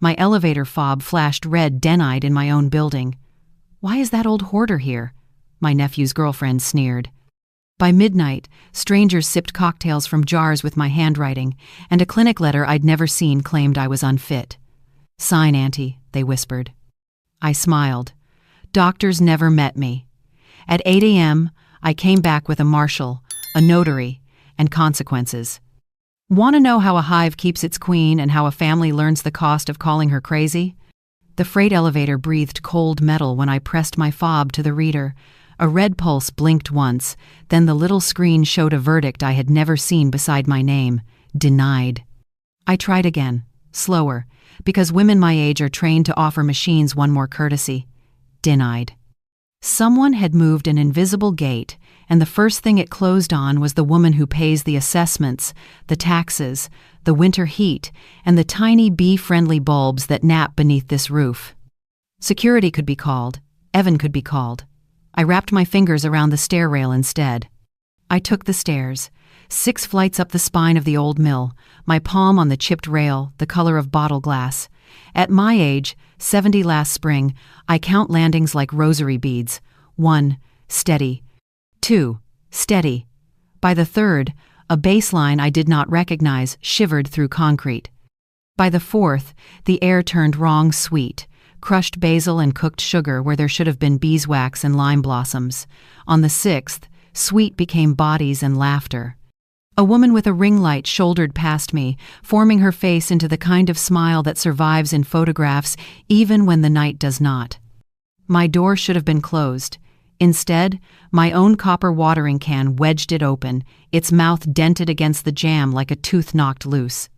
My elevator fob flashed red den-eyed in my own building. "Why is that old hoarder here?" my nephew's girlfriend sneered. By midnight, strangers sipped cocktails from jars with my handwriting, and a clinic letter I'd never seen claimed I was unfit. "Sign, Auntie," they whispered. I smiled. Doctors never met me. At 8 a.m., I came back with a marshal, a notary, and consequences. Want to know how a hive keeps its queen and how a family learns the cost of calling her crazy? The freight elevator breathed cold metal when I pressed my fob to the reader. A red pulse blinked once, then the little screen showed a verdict I had never seen beside my name: denied. I tried again, slower, because women my age are trained to offer machines one more courtesy. Denied. Someone had moved an invisible gate, and the first thing it closed on was the woman who pays the assessments, the taxes, the winter heat, and the tiny bee-friendly bulbs that nap beneath this roof. Security could be called. Evan could be called. I wrapped my fingers around the stair rail instead. I took the stairs, 6 flights up the spine of the old mill, my palm on the chipped rail, the color of bottle glass. At my age, 70 last spring, I count landings like rosary beads. 1, steady. 2, steady. By the third, a baseline I did not recognize shivered through concrete. By the fourth, the air turned wrong sweet, crushed basil and cooked sugar where there should have been beeswax and lime blossoms. On the 6th, sweet became bodies and laughter. A woman with a ring light shouldered past me, forming her face into the kind of smile that survives in photographs even when the night does not. My door should have been closed. Instead, my own copper watering can wedged it open, its mouth dented against the jamb like a tooth knocked loose.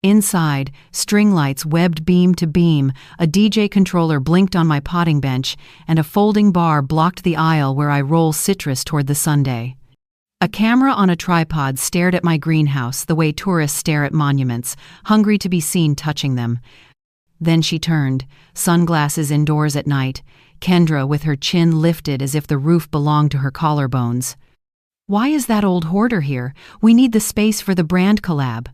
Inside, string lights webbed beam to beam, a DJ controller blinked on my potting bench, and a folding bar blocked the aisle where I roll citrus toward the sundae. A camera on a tripod stared at my greenhouse the way tourists stare at monuments, hungry to be seen touching them. Then she turned, sunglasses indoors at night, Kendra with her chin lifted as if the roof belonged to her collarbones. "Why is that old hoarder here? We need the space for the brand collab."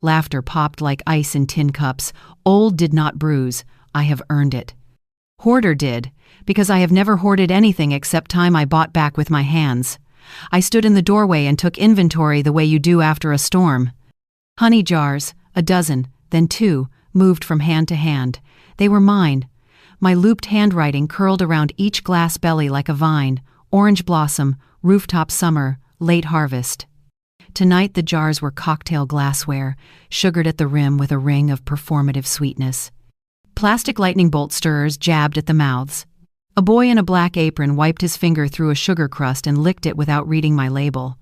Laughter popped like ice in tin cups. Old did not bruise. I have earned it. Hoarder did, because I have never hoarded anything except time I bought back with my hands. I stood in the doorway and took inventory the way you do after a storm. Honey jars, a dozen, then 2, moved from hand to hand. They were mine. My looped handwriting curled around each glass belly like a vine: orange blossom, rooftop summer, late harvest. Tonight the jars were cocktail glassware, sugared at the rim with a ring of performative sweetness. Plastic lightning bolt stirrers jabbed at the mouths. A boy in a black apron wiped his finger through a sugar crust and licked it without reading my label.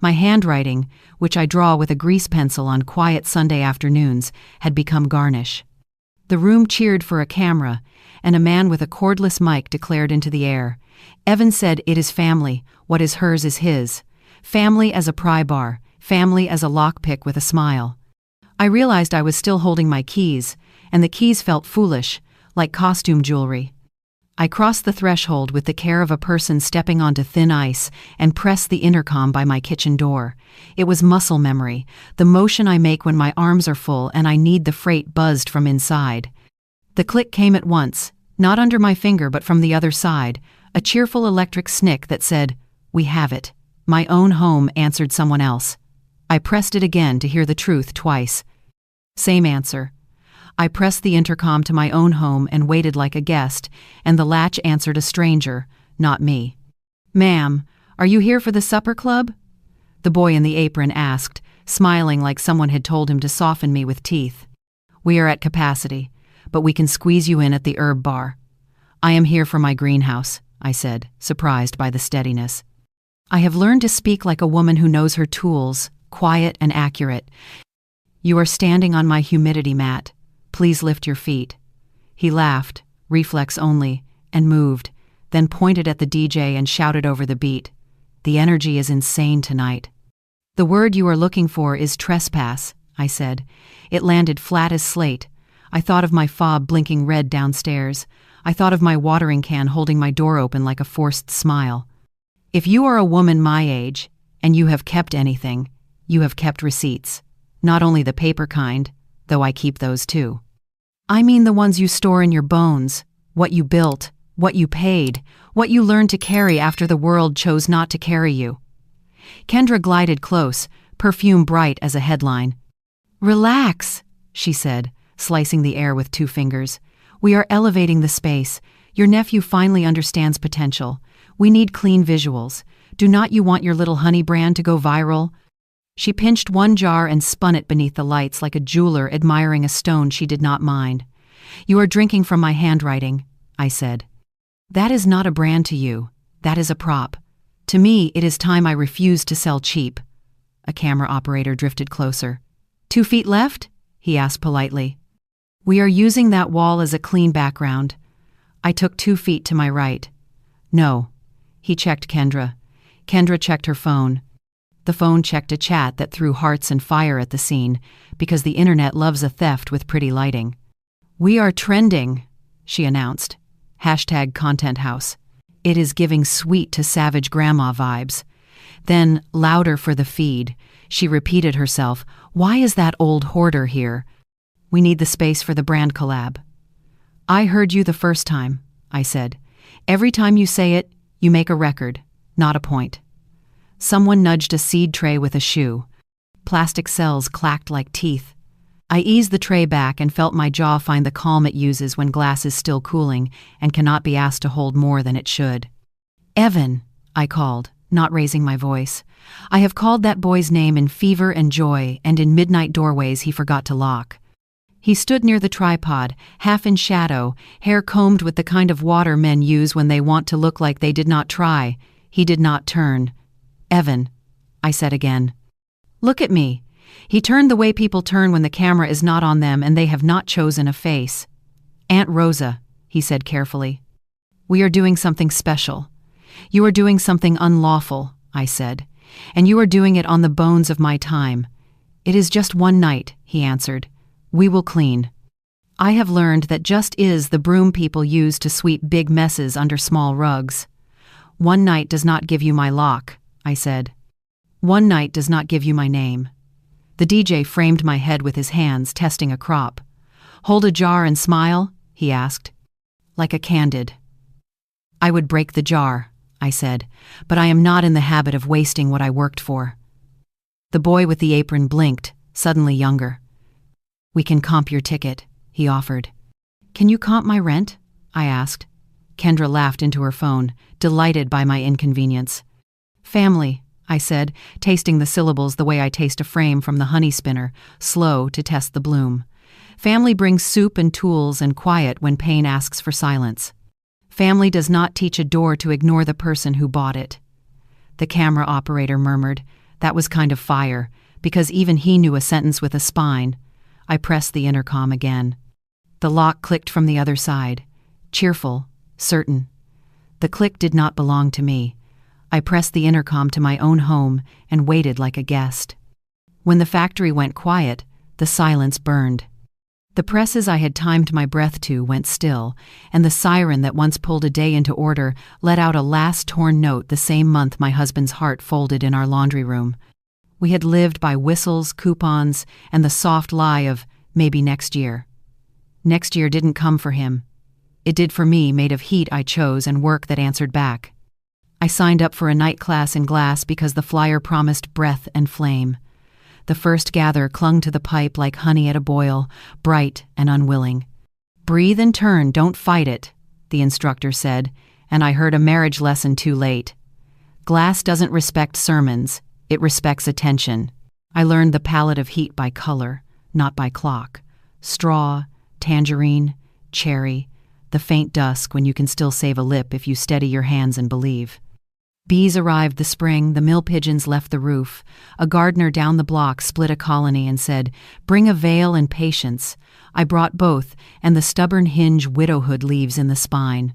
My handwriting, which I draw with a grease pencil on quiet Sunday afternoons, had become garnish. The room cheered for a camera, and a man with a cordless mic declared into the air. Evan said, "It is family. What is hers is his. Family as a pry bar, family as a lockpick with a smile." I realized I was still holding my keys, and the keys felt foolish, like costume jewelry. I crossed the threshold with the care of a person stepping onto thin ice and pressed the intercom by my kitchen door. It was muscle memory, the motion I make when my arms are full and I need the freight buzzed from inside. The click came at once, not under my finger but from the other side, a cheerful electric snick that said, "We have it." My own home answered someone else. I pressed it again to hear the truth twice. Same answer. I pressed the intercom to my own home and waited like a guest, and the latch answered a stranger, not me. "Ma'am, are you here for the supper club?" The boy in the apron asked, smiling like someone had told him to soften me with teeth. "We are at capacity, but we can squeeze you in at the herb bar." "I am here for my greenhouse," I said, surprised by the steadiness. I have learned to speak like a woman who knows her tools, quiet and accurate. "You are standing on my humidity mat. Please lift your feet." He laughed, reflex only, and moved, then pointed at the DJ and shouted over the beat. "The energy is insane tonight." "The word you are looking for is trespass," I said. It landed flat as slate. I thought of my fob blinking red downstairs. I thought of my watering can holding my door open like a forced smile. "If you are a woman my age, and you have kept anything, you have kept receipts. Not only the paper kind, though I keep those too." I mean the ones you store in your bones, what you built, what you paid, what you learned to carry after the world chose not to carry you. Kendra glided close, perfume bright as a headline. Relax, she said, slicing the air with 2 fingers. We are elevating the space. Your nephew finally understands potential. We need clean visuals. Do not you want your little honey brand to go viral? She pinched one jar and spun it beneath the lights like a jeweler admiring a stone she did not mind. You are drinking from my handwriting, I said. That is not a brand to you. That is a prop. To me, it is time I refuse to sell cheap. A camera operator drifted closer. 2 feet left? He asked politely. We are using that wall as a clean background. I took 2 feet to my right. No. He checked Kendra. Kendra checked her phone. The phone checked a chat that threw hearts and fire at the scene, because the internet loves a theft with pretty lighting. We are trending, she announced. #Content House. It is giving sweet to savage grandma vibes. Then, louder for the feed, she repeated herself, why is that old hoarder here? We need the space for the brand collab. I heard you the first time, I said. Every time you say it, you make a record, not a point. Someone nudged a seed tray with a shoe. Plastic cells clacked like teeth. I eased the tray back and felt my jaw find the calm it uses when glass is still cooling and cannot be asked to hold more than it should. Evan, I called, not raising my voice. I have called that boy's name in fever and joy and in midnight doorways he forgot to lock. He stood near the tripod, half in shadow, hair combed with the kind of water men use when they want to look like they did not try. He did not turn. Evan, I said again. Look at me. He turned the way people turn when the camera is not on them and they have not chosen a face. Aunt Rosa, he said carefully. We are doing something special. You are doing something unlawful, I said, and you are doing it on the bones of my time. It is just one night, he answered. We will clean. I have learned that just is the broom people use to sweep big messes under small rugs. One night does not give you my lock, I said. One night does not give you my name. The DJ framed my head with his hands, testing a crop. Hold a jar and smile, he asked. Like a candid. I would break the jar, I said, but I am not in the habit of wasting what I worked for. The boy with the apron blinked, suddenly younger. We can comp your ticket, he offered. Can you comp my rent? I asked. Kendra laughed into her phone, delighted by my inconvenience. Family, I said, tasting the syllables the way I taste a frame from the honey spinner, slow to test the bloom. Family brings soup and tools and quiet when pain asks for silence. Family does not teach a door to ignore the person who bought it. The camera operator murmured, that was kind of fire, because even he knew a sentence with a spine. I pressed the intercom again. The lock clicked from the other side. Cheerful, certain. The click did not belong to me. I pressed the intercom to my own home and waited like a guest. When the factory went quiet, the silence burned. The presses I had timed my breath to went still, and the siren that once pulled a day into order let out a last torn note the same month my husband's heart folded in our laundry room. We had lived by whistles, coupons, and the soft lie of maybe next year. Next year didn't come for him. It did for me, made of heat I chose and work that answered back. I signed up for a night class in glass because the flyer promised breath and flame. The first gather clung to the pipe like honey at a boil, bright and unwilling. Breathe and turn, don't fight it, the instructor said, and I heard a marriage lesson too late. Glass doesn't respect sermons, it respects attention. I learned the palette of heat by color, not by clock. Straw, tangerine, cherry, the faint dusk when you can still save a lip if you steady your hands and believe. Bees arrived the spring, the mill pigeons left the roof. A gardener down the block split a colony and said, "Bring a veil and patience." I brought both, and the stubborn hinge widowhood leaves in the spine.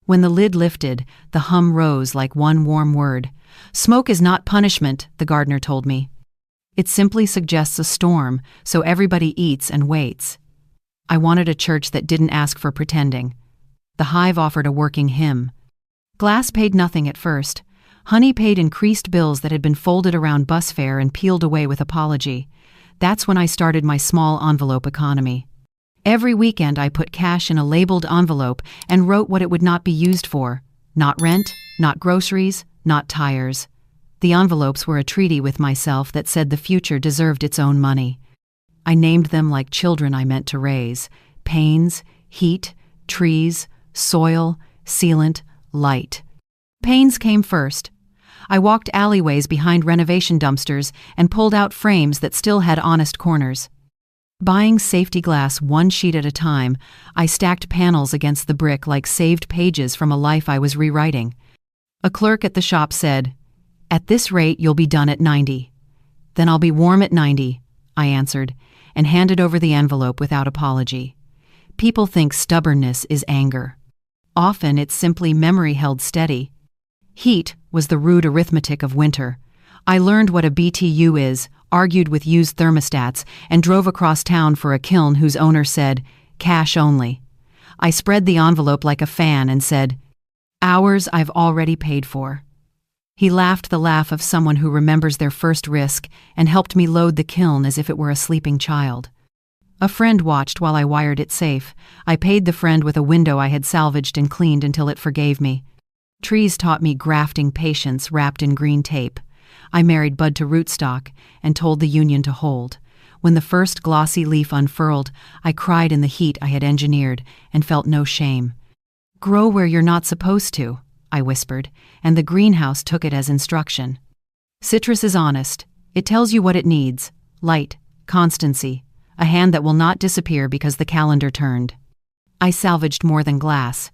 When the lid lifted, the hum rose like one warm word. "Smoke is not punishment," the gardener told me. "It simply suggests a storm, so everybody eats and waits." I wanted a church that didn't ask for pretending. The hive offered a working hymn. Glass paid nothing at first. Honey paid increased bills that had been folded around bus fare and peeled away with apology. That's when I started my small envelope economy. Every weekend I put cash in a labeled envelope and wrote what it would not be used for. Not rent, not groceries, not tires. The envelopes were a treaty with myself that said the future deserved its own money. I named them like children I meant to raise: pains, heat, trees, soil, sealant, light. Pains came first. I walked alleyways behind renovation dumpsters and pulled out frames that still had honest corners. Buying safety glass one sheet at a time, I stacked panels against the brick like saved pages from a life I was rewriting. A clerk at the shop said, "At this rate, you'll be done at 90. "Then I'll be warm at 90, I answered, and handed over the envelope without apology. People think stubbornness is anger. Often it's simply memory held steady. Heat was the rude arithmetic of winter. I learned what a BTU is, argued with used thermostats, and drove across town for a kiln whose owner said, "Cash only." I spread the envelope like a fan and said, "Hours I've already paid for." He laughed the laugh of someone who remembers their first risk and helped me load the kiln as if it were a sleeping child. A friend watched while I wired it safe. I paid the friend with a window I had salvaged and cleaned until it forgave me. Trees taught me grafting patience wrapped in green tape. I married bud to rootstock and told the union to hold. When the first glossy leaf unfurled, I cried in the heat I had engineered and felt no shame. "Grow where you're not supposed to," I whispered, and the greenhouse took it as instruction. Citrus is honest. It tells you what it needs: light, constancy, a hand that will not disappear because the calendar turned. I salvaged more than glass.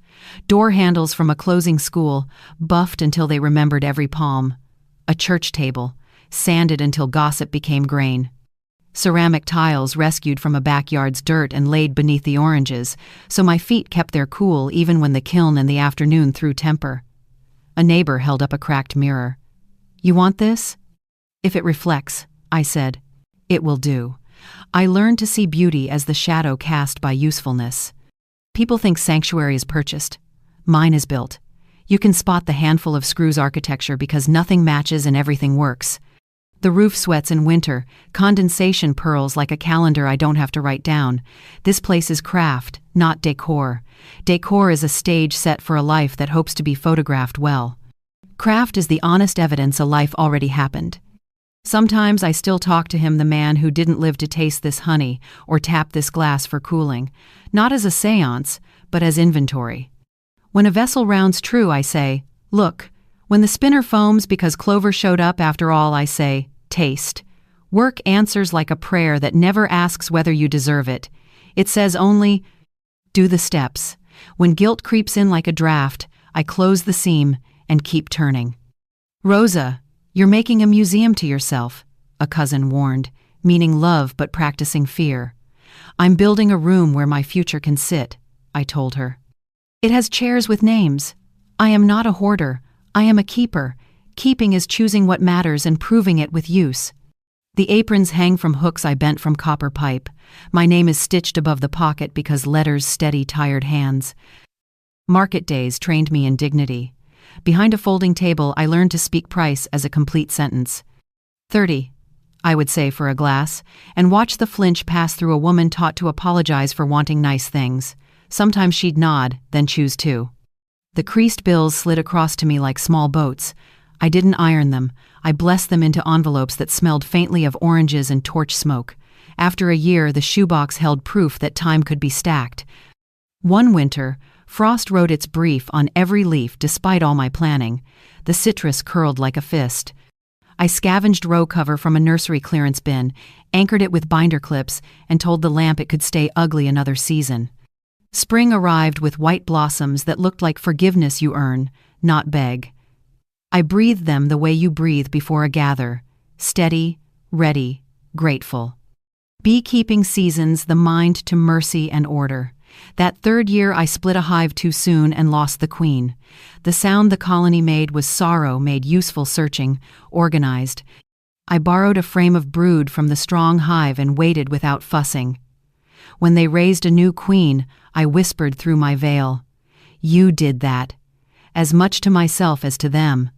Door handles from a closing school, buffed until they remembered every palm. A church table, sanded until gossip became grain. Ceramic tiles rescued from a backyard's dirt and laid beneath the oranges, so my feet kept their cool even when the kiln in the afternoon threw temper. A neighbor held up a cracked mirror. "You want this?" "If it reflects," I said. "It will do." I learned to see beauty as the shadow cast by usefulness. People think sanctuary is purchased. Mine is built. You can spot the handful of screws architecture because nothing matches and everything works. The roof sweats in winter, condensation purls like a calendar I don't have to write down. This place is craft, not decor. Decor is a stage set for a life that hopes to be photographed well. Craft is the honest evidence a life already happened. Sometimes I still talk to him, the man who didn't live to taste this honey or tap this glass for cooling, not as a seance, but as inventory. When a vessel rounds true, I say, "Look." When the spinner foams because clover showed up after all, I say, "Taste." Work answers like a prayer that never asks whether you deserve it. It says only, "Do the steps." When guilt creeps in like a draft, I close the seam and keep turning. "Rosa, you're making a museum to yourself," a cousin warned, meaning love but practicing fear. "I'm building a room where my future can sit," I told her. "It has chairs with names. I am not a hoarder. I am a keeper. Keeping is choosing what matters and proving it with use." The aprons hang from hooks I bent from copper pipe. My name is stitched above the pocket because letters steady tired hands. Market days trained me in dignity. Behind a folding table, I learned to speak price as a complete sentence. 30, I would say for a glass, and watch the flinch pass through a woman taught to apologize for wanting nice things. Sometimes she'd nod, then choose to. The creased bills slid across to me like small boats. I didn't iron them. I blessed them into envelopes that smelled faintly of oranges and torch smoke. After a year, the shoebox held proof that time could be stacked. One winter, frost wrote its brief on every leaf despite all my planning. The citrus curled like a fist. I scavenged row cover from a nursery clearance bin, anchored it with binder clips, and told the lamp it could stay ugly another season. Spring arrived with white blossoms that looked like forgiveness you earn, not beg. I breathed them the way you breathe before a gather, steady, ready, grateful. Beekeeping seasons the mind to mercy and order. That third year I split a hive too soon and lost the queen. The sound the colony made was sorrow made useful searching, organized. I borrowed a frame of brood from the strong hive and waited without fussing. When they raised a new queen, I whispered through my veil, "You did that," as much to myself as to them.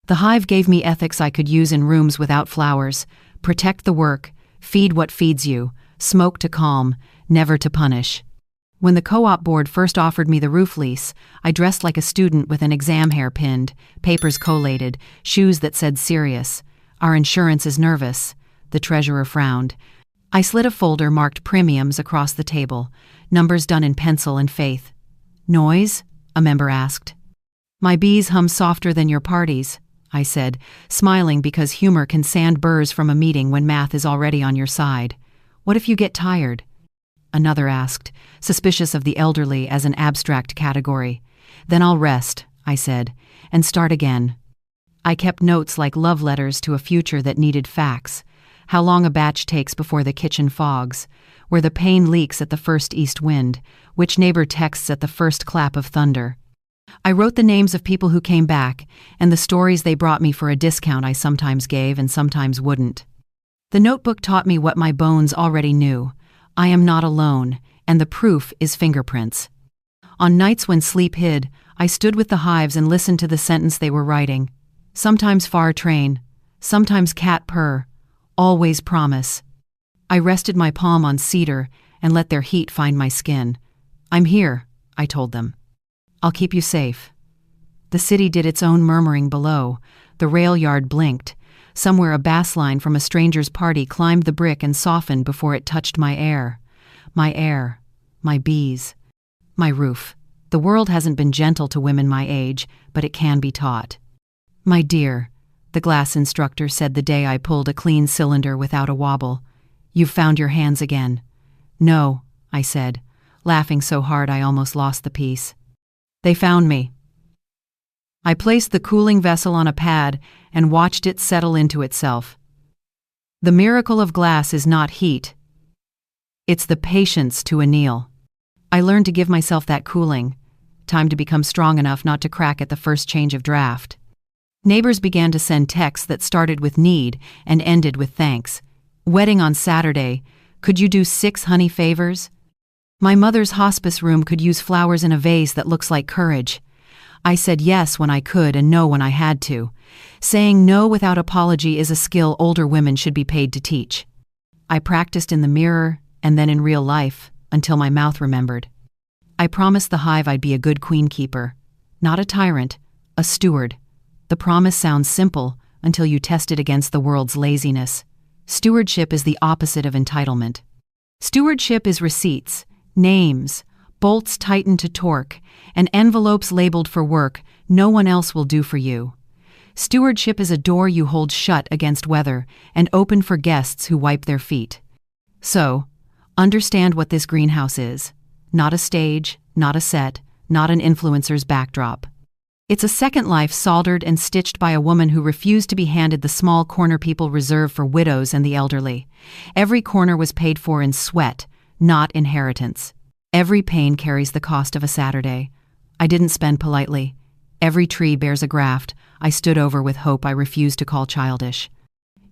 The hive gave me ethics I could use in rooms without flowers: protect the work, feed what feeds you, smoke to calm, never to punish. When the co-op board first offered me the roof lease, I dressed like a student with an exam hair pinned, papers collated, shoes that said serious. Our insurance is nervous. The treasurer frowned. I slid a folder marked premiums across the table, numbers done in pencil and faith. Noise? A member asked. My bees hum softer than your parties, I said, smiling because humor can sand burrs from a meeting when math is already on your side. What if you get tired? Another asked, suspicious of the elderly as an abstract category. Then I'll rest, I said, and start again. I kept notes like love letters to a future that needed facts. How long a batch takes before the kitchen fogs, where the pane leaks at the first east wind, which neighbor texts at the first clap of thunder. I wrote the names of people who came back, and the stories they brought me for a discount I sometimes gave and sometimes wouldn't. The notebook taught me what my bones already knew. I am not alone, and the proof is fingerprints. On nights when sleep hid, I stood with the hives and listened to the sentence they were writing. Sometimes far train, sometimes cat purr, always promise. I rested my palm on cedar and let their heat find my skin. I'm here, I told them. I'll keep you safe. The city did its own murmuring below. The rail yard blinked. Somewhere a bass line from a stranger's party climbed the brick and softened before it touched my air. My air. My bees. My roof. The world hasn't been gentle to women my age, but it can be taught. My dear, the glass instructor said the day I pulled a clean cylinder without a wobble. You've found your hands again. No, I said, laughing so hard I almost lost the piece. They found me. I placed the cooling vessel on a pad and watched it settle into itself. The miracle of glass is not heat. It's the patience to anneal. I learned to give myself that cooling. Time to become strong enough not to crack at the first change of draft. Neighbors began to send texts that started with need and ended with thanks. Wedding on Saturday. Could you do 6 honey favors? My mother's hospice room could use flowers in a vase that looks like courage. I said yes when I could and no when I had to. Saying no without apology is a skill older women should be paid to teach. I practiced in the mirror and then in real life until my mouth remembered. I promised the hive I'd be a good queen keeper. Not a tyrant, a steward. The promise sounds simple until you test it against the world's laziness. Stewardship is the opposite of entitlement. Stewardship is receipts, names, bolts tightened to torque, and envelopes labeled for work no one else will do for you. Stewardship is a door you hold shut against weather and open for guests who wipe their feet. So, understand what this greenhouse is. Not a stage, not a set, not an influencer's backdrop. It's a second life soldered and stitched by a woman who refused to be handed the small corner people reserved for widows and the elderly. Every corner was paid for in sweat, not inheritance. Every pain carries the cost of a Saturday. I didn't spend politely. Every tree bears a graft I stood over with hope I refused to call childish.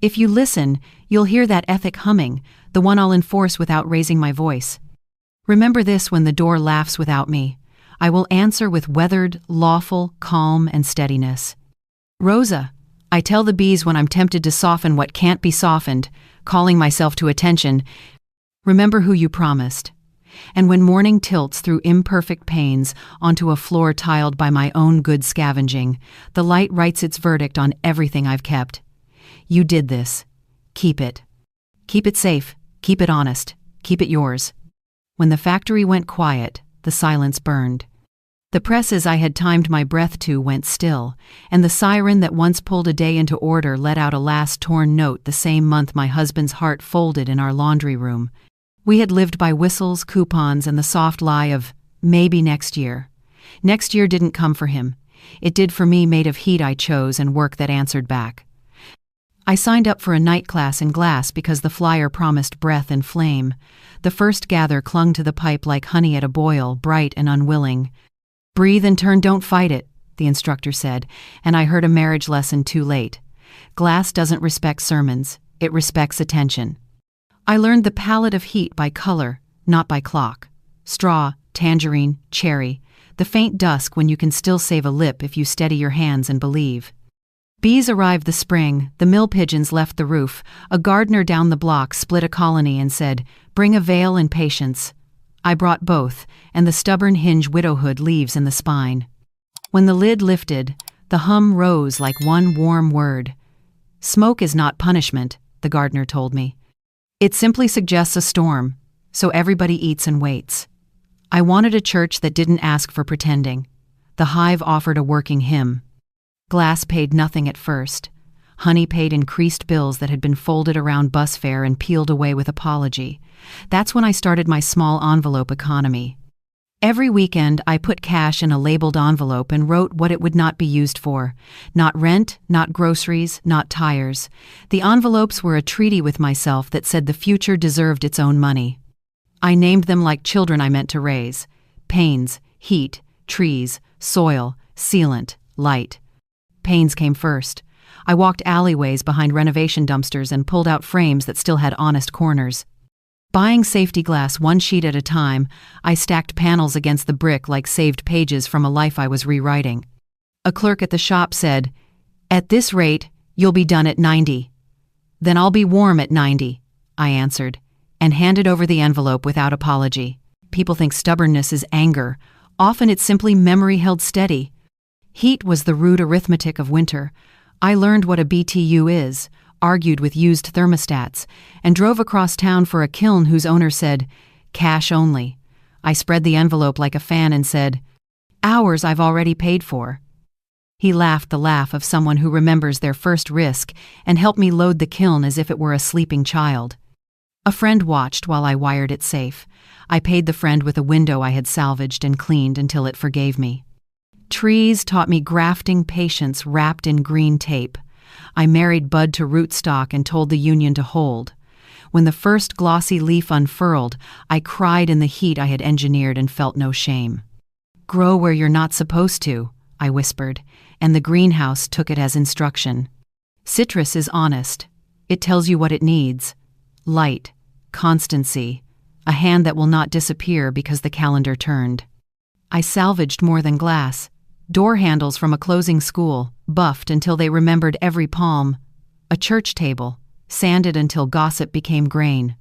If you listen, you'll hear that ethic humming, the one I'll enforce without raising my voice. Remember this when the door laughs without me. I will answer with weathered, lawful, calm, and steadiness. Rosa, I tell the bees when I'm tempted to soften what can't be softened, calling myself to attention, remember who you promised. And when morning tilts through imperfect panes onto a floor tiled by my own good scavenging, the light writes its verdict on everything I've kept. You did this. Keep it. Keep it safe. Keep it honest. Keep it yours. When the factory went quiet, the silence burned. The presses I had timed my breath to went still, and the siren that once pulled a day into order let out a last torn note the same month my husband's heart folded in our laundry room. We had lived by whistles, coupons, and the soft lie of, maybe next year. Next year didn't come for him. It did for me, made of heat I chose and work that answered back. I signed up for a night class in glass because the flyer promised breath and flame. The first gather clung to the pipe like honey at a boil, bright and unwilling. Breathe and turn, don't fight it, the instructor said, and I heard a marriage lesson too late. Glass doesn't respect sermons, it respects attention. I learned the palette of heat by color, not by clock. Straw, tangerine, cherry, the faint dusk when you can still save a lip if you steady your hands and believe. Bees arrived the spring, the mill pigeons left the roof, a gardener down the block split a colony and said, "Bring a veil and patience." I brought both, and the stubborn hinge widowhood leaves in the spine. When the lid lifted, the hum rose like one warm word. "Smoke is not punishment," the gardener told me. "It simply suggests a storm, so everybody eats and waits." I wanted a church that didn't ask for pretending. The hive offered a working hymn. Glass paid nothing at first. Honey paid increased bills that had been folded around bus fare and peeled away with apology. That's when I started my small envelope economy. Every weekend, I put cash in a labeled envelope and wrote what it would not be used for. Not rent, not groceries, not tires. The envelopes were a treaty with myself that said the future deserved its own money. I named them like children I meant to raise. Pains, heat, trees, soil, sealant, light. Pains came first. I walked alleyways behind renovation dumpsters and pulled out frames that still had honest corners. Buying safety glass one sheet at a time, I stacked panels against the brick like saved pages from a life I was rewriting. A clerk at the shop said, "At this rate, you'll be done at 90. "Then I'll be warm at 90, I answered, and handed over the envelope without apology. People think stubbornness is anger. Often it's simply memory held steady. Heat was the rude arithmetic of winter. I learned what a BTU is, argued with used thermostats, and drove across town for a kiln whose owner said, "Cash only." I spread the envelope like a fan and said, "Hours I've already paid for." He laughed the laugh of someone who remembers their first risk and helped me load the kiln as if it were a sleeping child. A friend watched while I wired it safe. I paid the friend with a window I had salvaged and cleaned until it forgave me. Trees taught me grafting patience wrapped in green tape. I married bud to rootstock and told the union to hold. When the first glossy leaf unfurled, I cried in the heat I had engineered and felt no shame. "Grow where you're not supposed to," I whispered, and the greenhouse took it as instruction. Citrus is honest. It tells you what it needs. Light, constancy, a hand that will not disappear because the calendar turned. I salvaged more than glass. Door handles from a closing school, buffed until they remembered every palm. A church table, sanded until gossip became grain.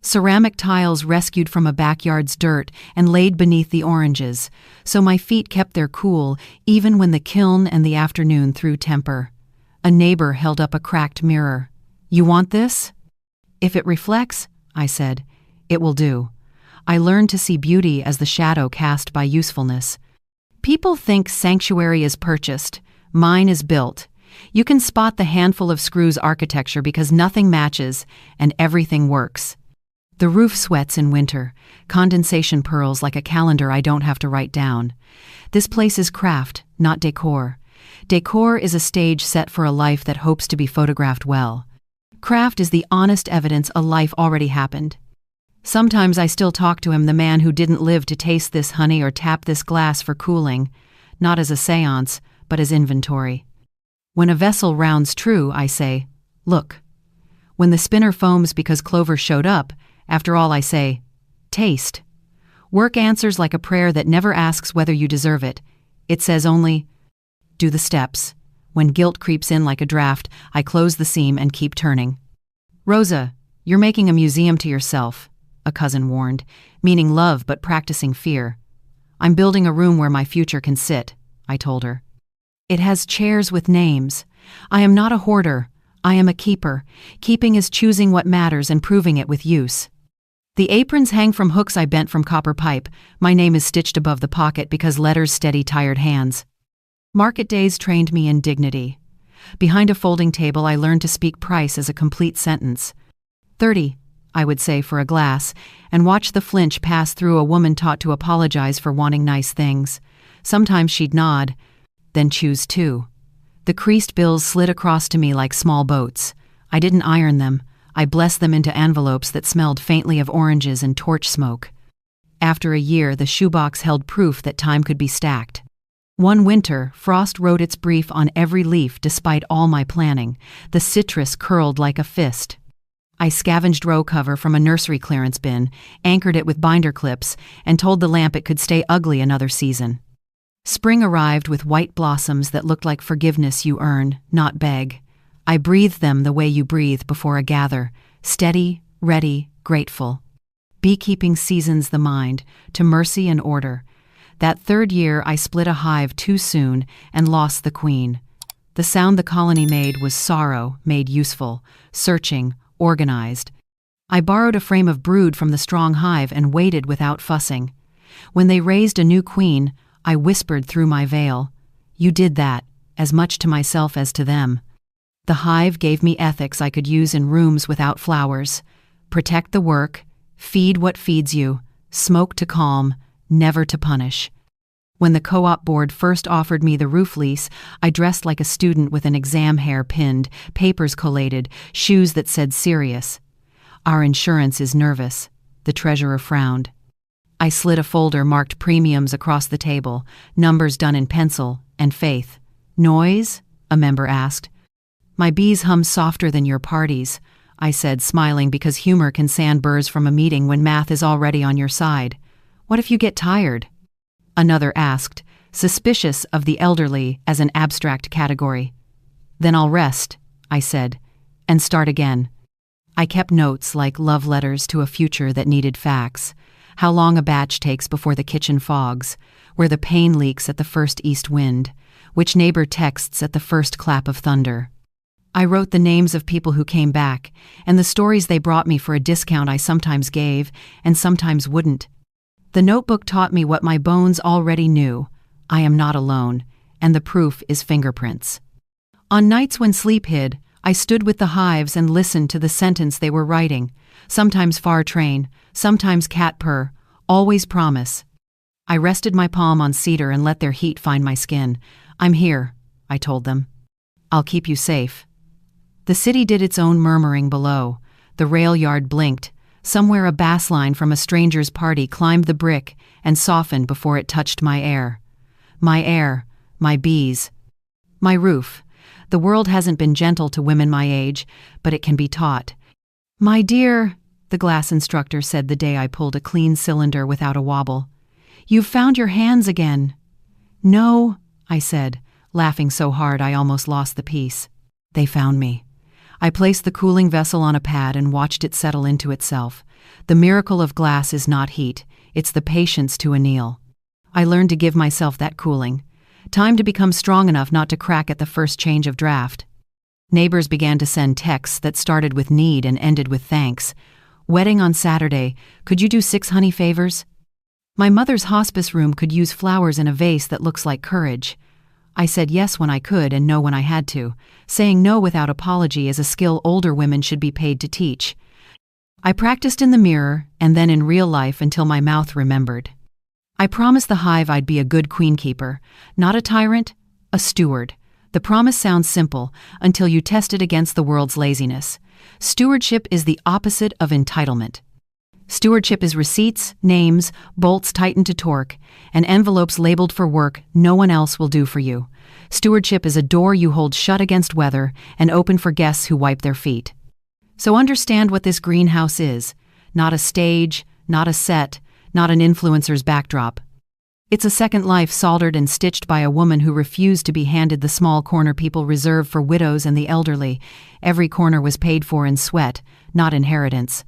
Ceramic tiles rescued from a backyard's dirt and laid beneath the oranges, so my feet kept their cool even when the kiln and the afternoon threw temper. A neighbor held up a cracked mirror. "You want this?" "If it reflects," I said, "it will do." I learned to see beauty as the shadow cast by usefulness. People think sanctuary is purchased. Mine is built. You can spot the handful of screws architecture because nothing matches and everything works. The roof sweats in winter. Condensation pearls like a calendar I don't have to write down. This place is craft, not decor. Decor is a stage set for a life that hopes to be photographed well. Craft is the honest evidence a life already happened. Sometimes I still talk to him, the man who didn't live to taste this honey or tap this glass for cooling, not as a seance, but as inventory. When a vessel rounds true, I say, "Look." When the spinner foams because clover showed up, after all I say, "Taste." Work answers like a prayer that never asks whether you deserve it. It says only, "Do the steps." When guilt creeps in like a draft, I close the seam and keep turning. "Rosa, you're making a museum to yourself," a cousin warned, meaning love but practicing fear. "I'm building a room where my future can sit," I told her. "It has chairs with names. I am not a hoarder. I am a keeper. Keeping is choosing what matters and proving it with use." The aprons hang from hooks I bent from copper pipe. My name is stitched above the pocket because letters steady tired hands. Market days trained me in dignity. Behind a folding table, I learned to speak price as a complete sentence. 30. I would say for a glass, and watch the flinch pass through a woman taught to apologize for wanting nice things. Sometimes she'd nod, then choose two. The creased bills slid across to me like small boats. I didn't iron them. I blessed them into envelopes that smelled faintly of oranges and torch smoke. After a year, the shoebox held proof that time could be stacked. One winter, frost wrote its brief on every leaf despite all my planning. The citrus curled like a fist. I scavenged row cover from a nursery clearance bin, anchored it with binder clips, and told the lamp it could stay ugly another season. Spring arrived with white blossoms that looked like forgiveness you earn, not beg. I breathed them the way you breathe before a gather, steady, ready, grateful. Beekeeping seasons the mind to mercy and order. That third year I split a hive too soon and lost the queen. The sound the colony made was sorrow made useful, searching, organized. I borrowed a frame of brood from the strong hive and waited without fussing. When they raised a new queen, I whispered through my veil, "You did that, as much to myself as to them." The hive gave me ethics I could use in rooms without flowers. Protect the work, feed what feeds you, smoke to calm, never to punish. When the co-op board first offered me the roof lease, I dressed like a student with an exam hair pinned, papers collated, shoes that said serious. "Our insurance is nervous," the treasurer frowned. I slid a folder marked premiums across the table, numbers done in pencil, and faith. "Noise?" a member asked. "My bees hum softer than your parties," I said, smiling because humor can sand burrs from a meeting when math is already on your side. "What if you get tired?" Another asked, suspicious of the elderly as an abstract category. "Then I'll rest," I said, "and start again." I kept notes like love letters to a future that needed facts. How long a batch takes before the kitchen fogs, where the pain leaks at the first east wind, which neighbor texts at the first clap of thunder. I wrote the names of people who came back, and the stories they brought me for a discount I sometimes gave and sometimes wouldn't. The notebook taught me what my bones already knew: I am not alone, and the proof is fingerprints. On nights when sleep hid, I stood with the hives and listened to the sentence they were writing, sometimes far train, sometimes cat purr, always promise. I rested my palm on cedar and let their heat find my skin. "I'm here," I told them. "I'll keep you safe." The city did its own murmuring below. The rail yard blinked. Somewhere a bass line from a stranger's party climbed the brick and softened before it touched my air. My air, my bees. My roof. The world hasn't been gentle to women my age, but it can be taught. "My dear," the glass instructor said the day I pulled a clean cylinder without a wobble, "you've found your hands again." "No," I said, laughing so hard I almost lost the piece. "They found me." I placed the cooling vessel on a pad and watched it settle into itself. The miracle of glass is not heat, it's the patience to anneal. I learned to give myself that cooling. Time to become strong enough not to crack at the first change of draft. Neighbors began to send texts that started with need and ended with thanks. "Wedding on Saturday, could you do 6 honey favors?" My mother's hospice room could use flowers in a vase that looks like courage. I said yes when I could and no when I had to. Saying no without apology is a skill older women should be paid to teach. I practiced in the mirror and then in real life until my mouth remembered. I promised the hive I'd be a good queenkeeper, not a tyrant, a steward. The promise sounds simple until you test it against the world's laziness. Stewardship is the opposite of entitlement. Stewardship is receipts, names, bolts tightened to torque, and envelopes labeled for work no one else will do for you. Stewardship is a door you hold shut against weather and open for guests who wipe their feet. So understand what this greenhouse is. Not a stage, not a set, not an influencer's backdrop. It's a second life soldered and stitched by a woman who refused to be handed the small corner people reserved for widows and the elderly. Every corner was paid for in sweat, not inheritance.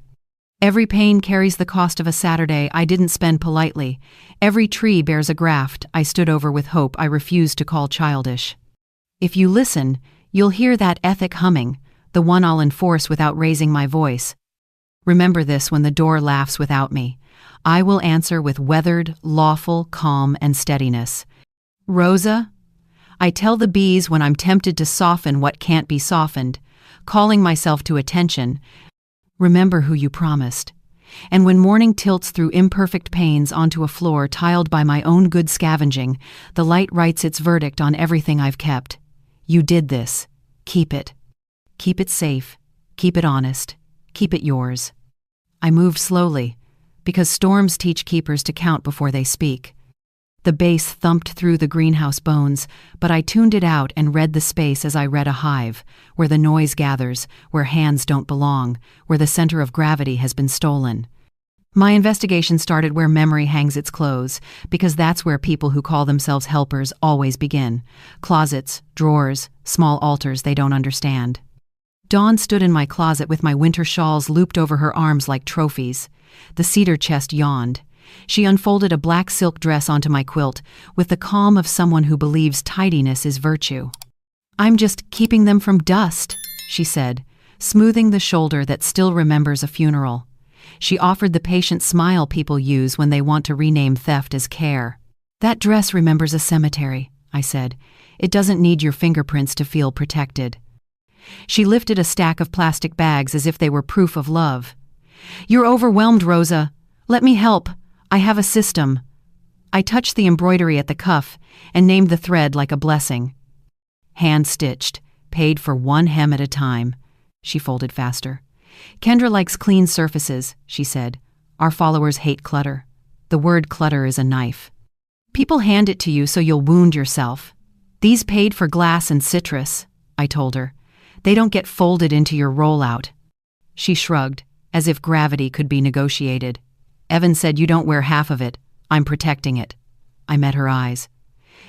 Every pain carries the cost of a Saturday I didn't spend politely. Every tree bears a graft I stood over with hope I refused to call childish. If you listen, you'll hear that ethic humming, the one I'll enforce without raising my voice. Remember this when the door laughs without me. I will answer with weathered, lawful, calm, and steadiness. Rosa? I tell the bees when I'm tempted to soften what can't be softened, calling myself to attention. Remember who you promised. And when morning tilts through imperfect panes onto a floor tiled by my own good scavenging, the light writes its verdict on everything I've kept. You did this. Keep it. Keep it safe. Keep it honest. Keep it yours. I moved slowly, because storms teach keepers to count before they speak. The bass thumped through the greenhouse bones, but I tuned it out and read the space as I read a hive, where the noise gathers, where hands don't belong, where the center of gravity has been stolen. My investigation started where memory hangs its clothes, because that's where people who call themselves helpers always begin. Closets, drawers, small altars they don't understand. Dawn stood in my closet with my winter shawls looped over her arms like trophies. The cedar chest yawned. She unfolded a black silk dress onto my quilt, with the calm of someone who believes tidiness is virtue. "I'm just keeping them from dust," she said, smoothing the shoulder that still remembers a funeral. She offered the patient smile people use when they want to rename theft as care. "That dress remembers a cemetery," I said. "It doesn't need your fingerprints to feel protected." She lifted a stack of plastic bags as if they were proof of love. "You're overwhelmed, Rosa. Let me help. I have a system." I touched the embroidery at the cuff and named the thread like a blessing. "Hand-stitched, paid for one hem at a time." She folded faster. "Kendra likes clean surfaces," she said. "Our followers hate clutter. The word clutter is a knife. People hand it to you so you'll wound yourself. These paid for glass and citrus," I told her. "They don't get folded into your rollout." She shrugged, as if gravity could be negotiated. "Evan said you don't wear half of it. I'm protecting it." I met her eyes.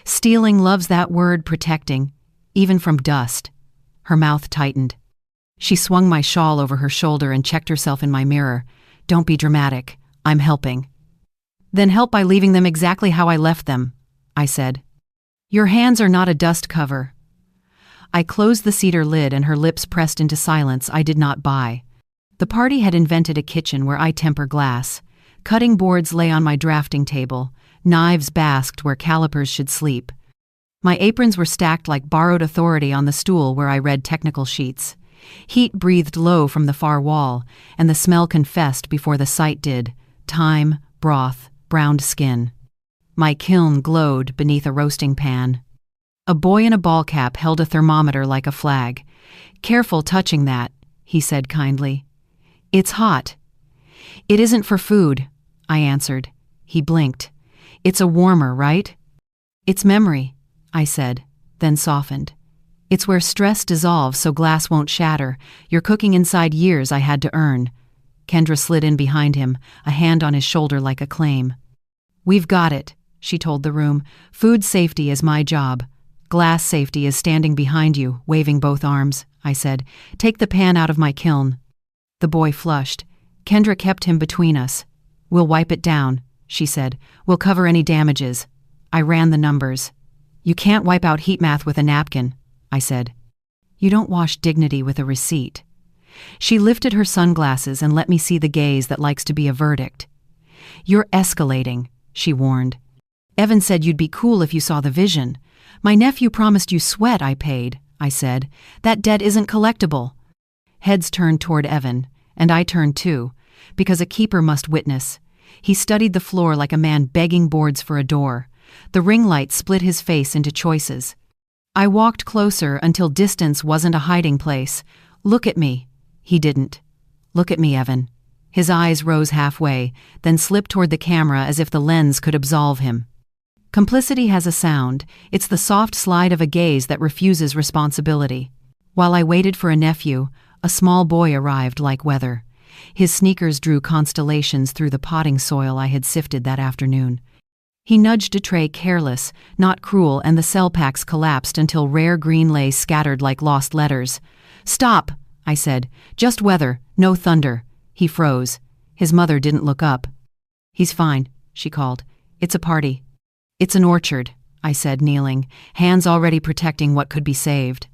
"Stealing loves that word, protecting, even from dust." Her mouth tightened. She swung my shawl over her shoulder and checked herself in my mirror. "Don't be dramatic. I'm helping." "Then help by leaving them exactly how I left them," I said. "Your hands are not a dust cover." I closed the cedar lid and her lips pressed into silence I did not buy. The party had invented a kitchen where I temper glass. Cutting boards lay on my drafting table. Knives basked where calipers should sleep. My aprons were stacked like borrowed authority on the stool where I read technical sheets. Heat breathed low from the far wall, and the smell confessed before the sight did. Thyme, broth, browned skin. My kiln glowed beneath a roasting pan. A boy in a ball cap held a thermometer like a flag. "Careful touching that," he said kindly. "It's hot." "It isn't for food," I answered. He blinked. "It's a warmer, right?" "It's memory," I said, then softened. "It's where stress dissolves so glass won't shatter. You're cooking inside years I had to earn." Kendra slid in behind him, a hand on his shoulder like a claim. "We've got it," she told the room. "Food safety is my job. Glass safety is standing behind you, waving both arms," I said. "Take the pan out of my kiln." The boy flushed. Kendra kept him between us. "We'll wipe it down," she said. "We'll cover any damages." I ran the numbers. "You can't wipe out heat math with a napkin," I said. "You don't wash dignity with a receipt." She lifted her sunglasses and let me see the gaze that likes to be a verdict. "You're escalating," she warned. "Evan said you'd be cool if you saw the vision. My nephew promised you sweat I paid," I said. "That debt isn't collectible." Heads turned toward Evan, and I turned too, because a keeper must witness. He studied the floor like a man begging boards for a door. The ring light split his face into choices. I walked closer until distance wasn't a hiding place. "Look at me." He didn't. "Look at me, Evan." His eyes rose halfway, then slipped toward the camera as if the lens could absolve him. Complicity has a sound. It's the soft slide of a gaze that refuses responsibility. While I waited for a nephew, a small boy arrived like weather. His sneakers drew constellations through the potting soil I had sifted that afternoon. He nudged a tray careless, not cruel, and the cell packs collapsed until rare green lay scattered like lost letters. "Stop," I said. "Just weather, no thunder." He froze. His mother didn't look up. "He's fine," she called. "It's a party." "It's an orchard," I said, kneeling, hands already protecting what could be saved.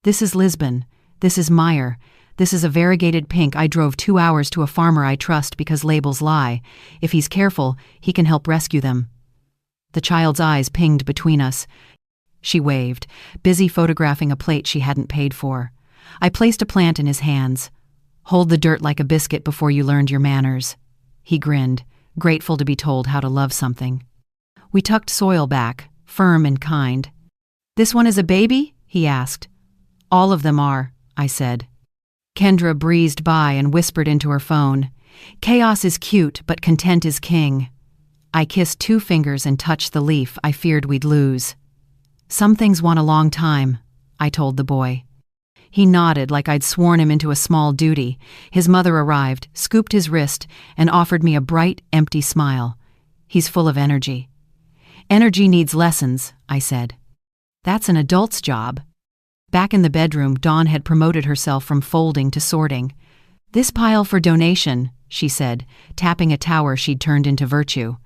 "This is Lisbon. This is Meyer. This is a variegated pink I drove 2 hours to a farmer I trust because labels lie. If he's careful, he can help rescue them." The child's eyes pinged between us. She waved, busy photographing a plate she hadn't paid for. I placed a plant in his hands. "Hold the dirt like a biscuit before you learned your manners." He grinned, grateful to be told how to love something. We tucked soil back, firm and kind. "This one is a baby?" he asked. "All of them are," I said. Kendra breezed by and whispered into her phone. "Chaos is cute, but content is king." I kissed 2 fingers and touched the leaf I feared we'd lose. "Some things want a long time," I told the boy. He nodded like I'd sworn him into a small duty. His mother arrived, scooped his wrist, and offered me a bright, empty smile. He's full of energy. Energy needs lessons, I said. That's an adult's job. Back in the bedroom, Dawn had promoted herself from folding to sorting. This pile for donation, she said, tapping a tower she'd turned into virtue.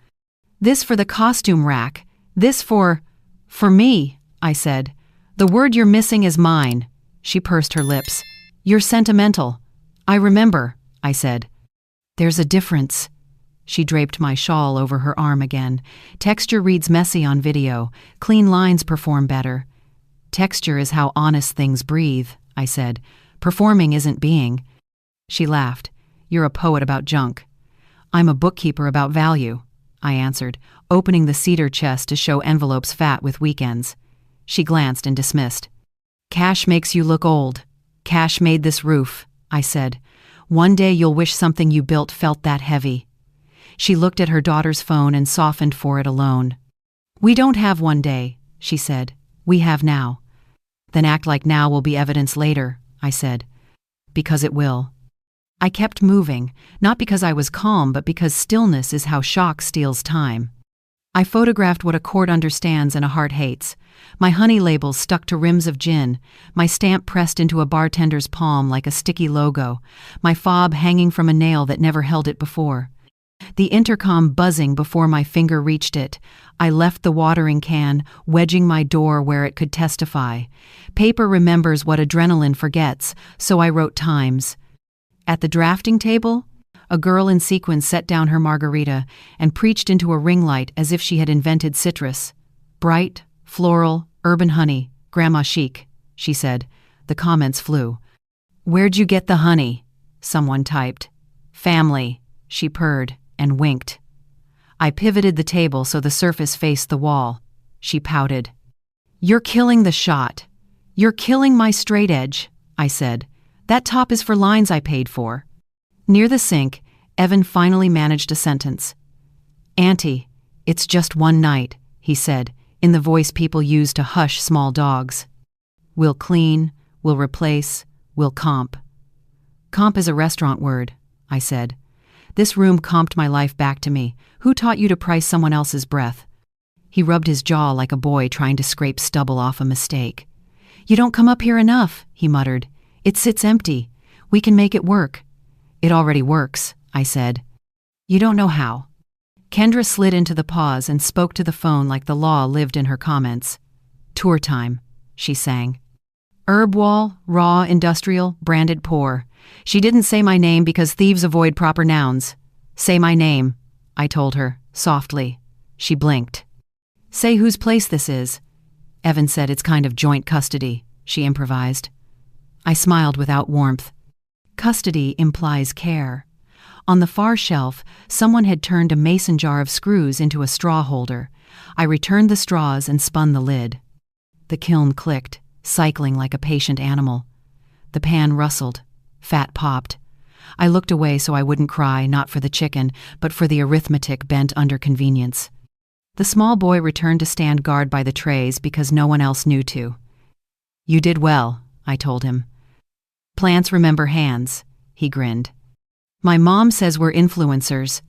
This for the costume rack. This for me, I said. The word you're missing is mine. She pursed her lips. You're sentimental. I remember, I said. There's a difference. She draped my shawl over her arm again. Texture reads messy on video. Clean lines perform better. Texture is how honest things breathe, I said. Performing isn't being. She laughed. You're a poet about junk. I'm a bookkeeper about value, I answered, opening the cedar chest to show envelopes fat with weekends. She glanced and dismissed. Cash makes you look old. Cash made this roof, I said. One day you'll wish something you built felt that heavy. She looked at her daughter's phone and softened for it alone. We don't have one day, she said. We have now. Then act like now will be evidence later, I said. Because it will. I kept moving, not because I was calm, but because stillness is how shock steals time. I photographed what a court understands and a heart hates. My honey labels stuck to rims of gin, my stamp pressed into a bartender's palm like a sticky logo, my fob hanging from a nail that never held it before. The intercom buzzing before my finger reached it. I left the watering can, wedging my door where it could testify. Paper remembers what adrenaline forgets, so I wrote times. At the drafting table, a girl in sequins set down her margarita and preached into a ring light as if she had invented citrus. Bright, floral, urban honey, grandma chic, she said. The comments flew. Where'd you get the honey? Someone typed. Family, she purred and winked. I pivoted the table so the surface faced the wall. She pouted. You're killing the shot. You're killing my straight edge, I said. That top is for lines I paid for. Near the sink, Evan finally managed a sentence. Auntie, it's just one night, he said, in the voice people use to hush small dogs. We'll clean, we'll replace, we'll comp. Comp is a restaurant word, I said. This room comped my life back to me. Who taught you to price someone else's breath? He rubbed his jaw like a boy trying to scrape stubble off a mistake. You don't come up here enough, he muttered. It sits empty. We can make it work. It already works, I said. You don't know how. Kendra slid into the pause and spoke to the phone like the law lived in her comments. Tour time, she sang. Herb wall, raw, industrial, branded poor. She didn't say my name because thieves avoid proper nouns. Say my name, I told her, softly. She blinked. Say whose place this is. Evan said it's kind of joint custody, she improvised. I smiled without warmth. Custody implies care. On the far shelf, someone had turned a mason jar of screws into a straw holder. I returned the straws and spun the lid. The kiln clicked, cycling like a patient animal. The pan rustled. Fat popped. I looked away so I wouldn't cry, not for the chicken, but for the arithmetic bent under convenience. The small boy returned to stand guard by the trays because no one else knew to. You did well, I told him. Plants remember hands, he grinned. My mom says we're influencers.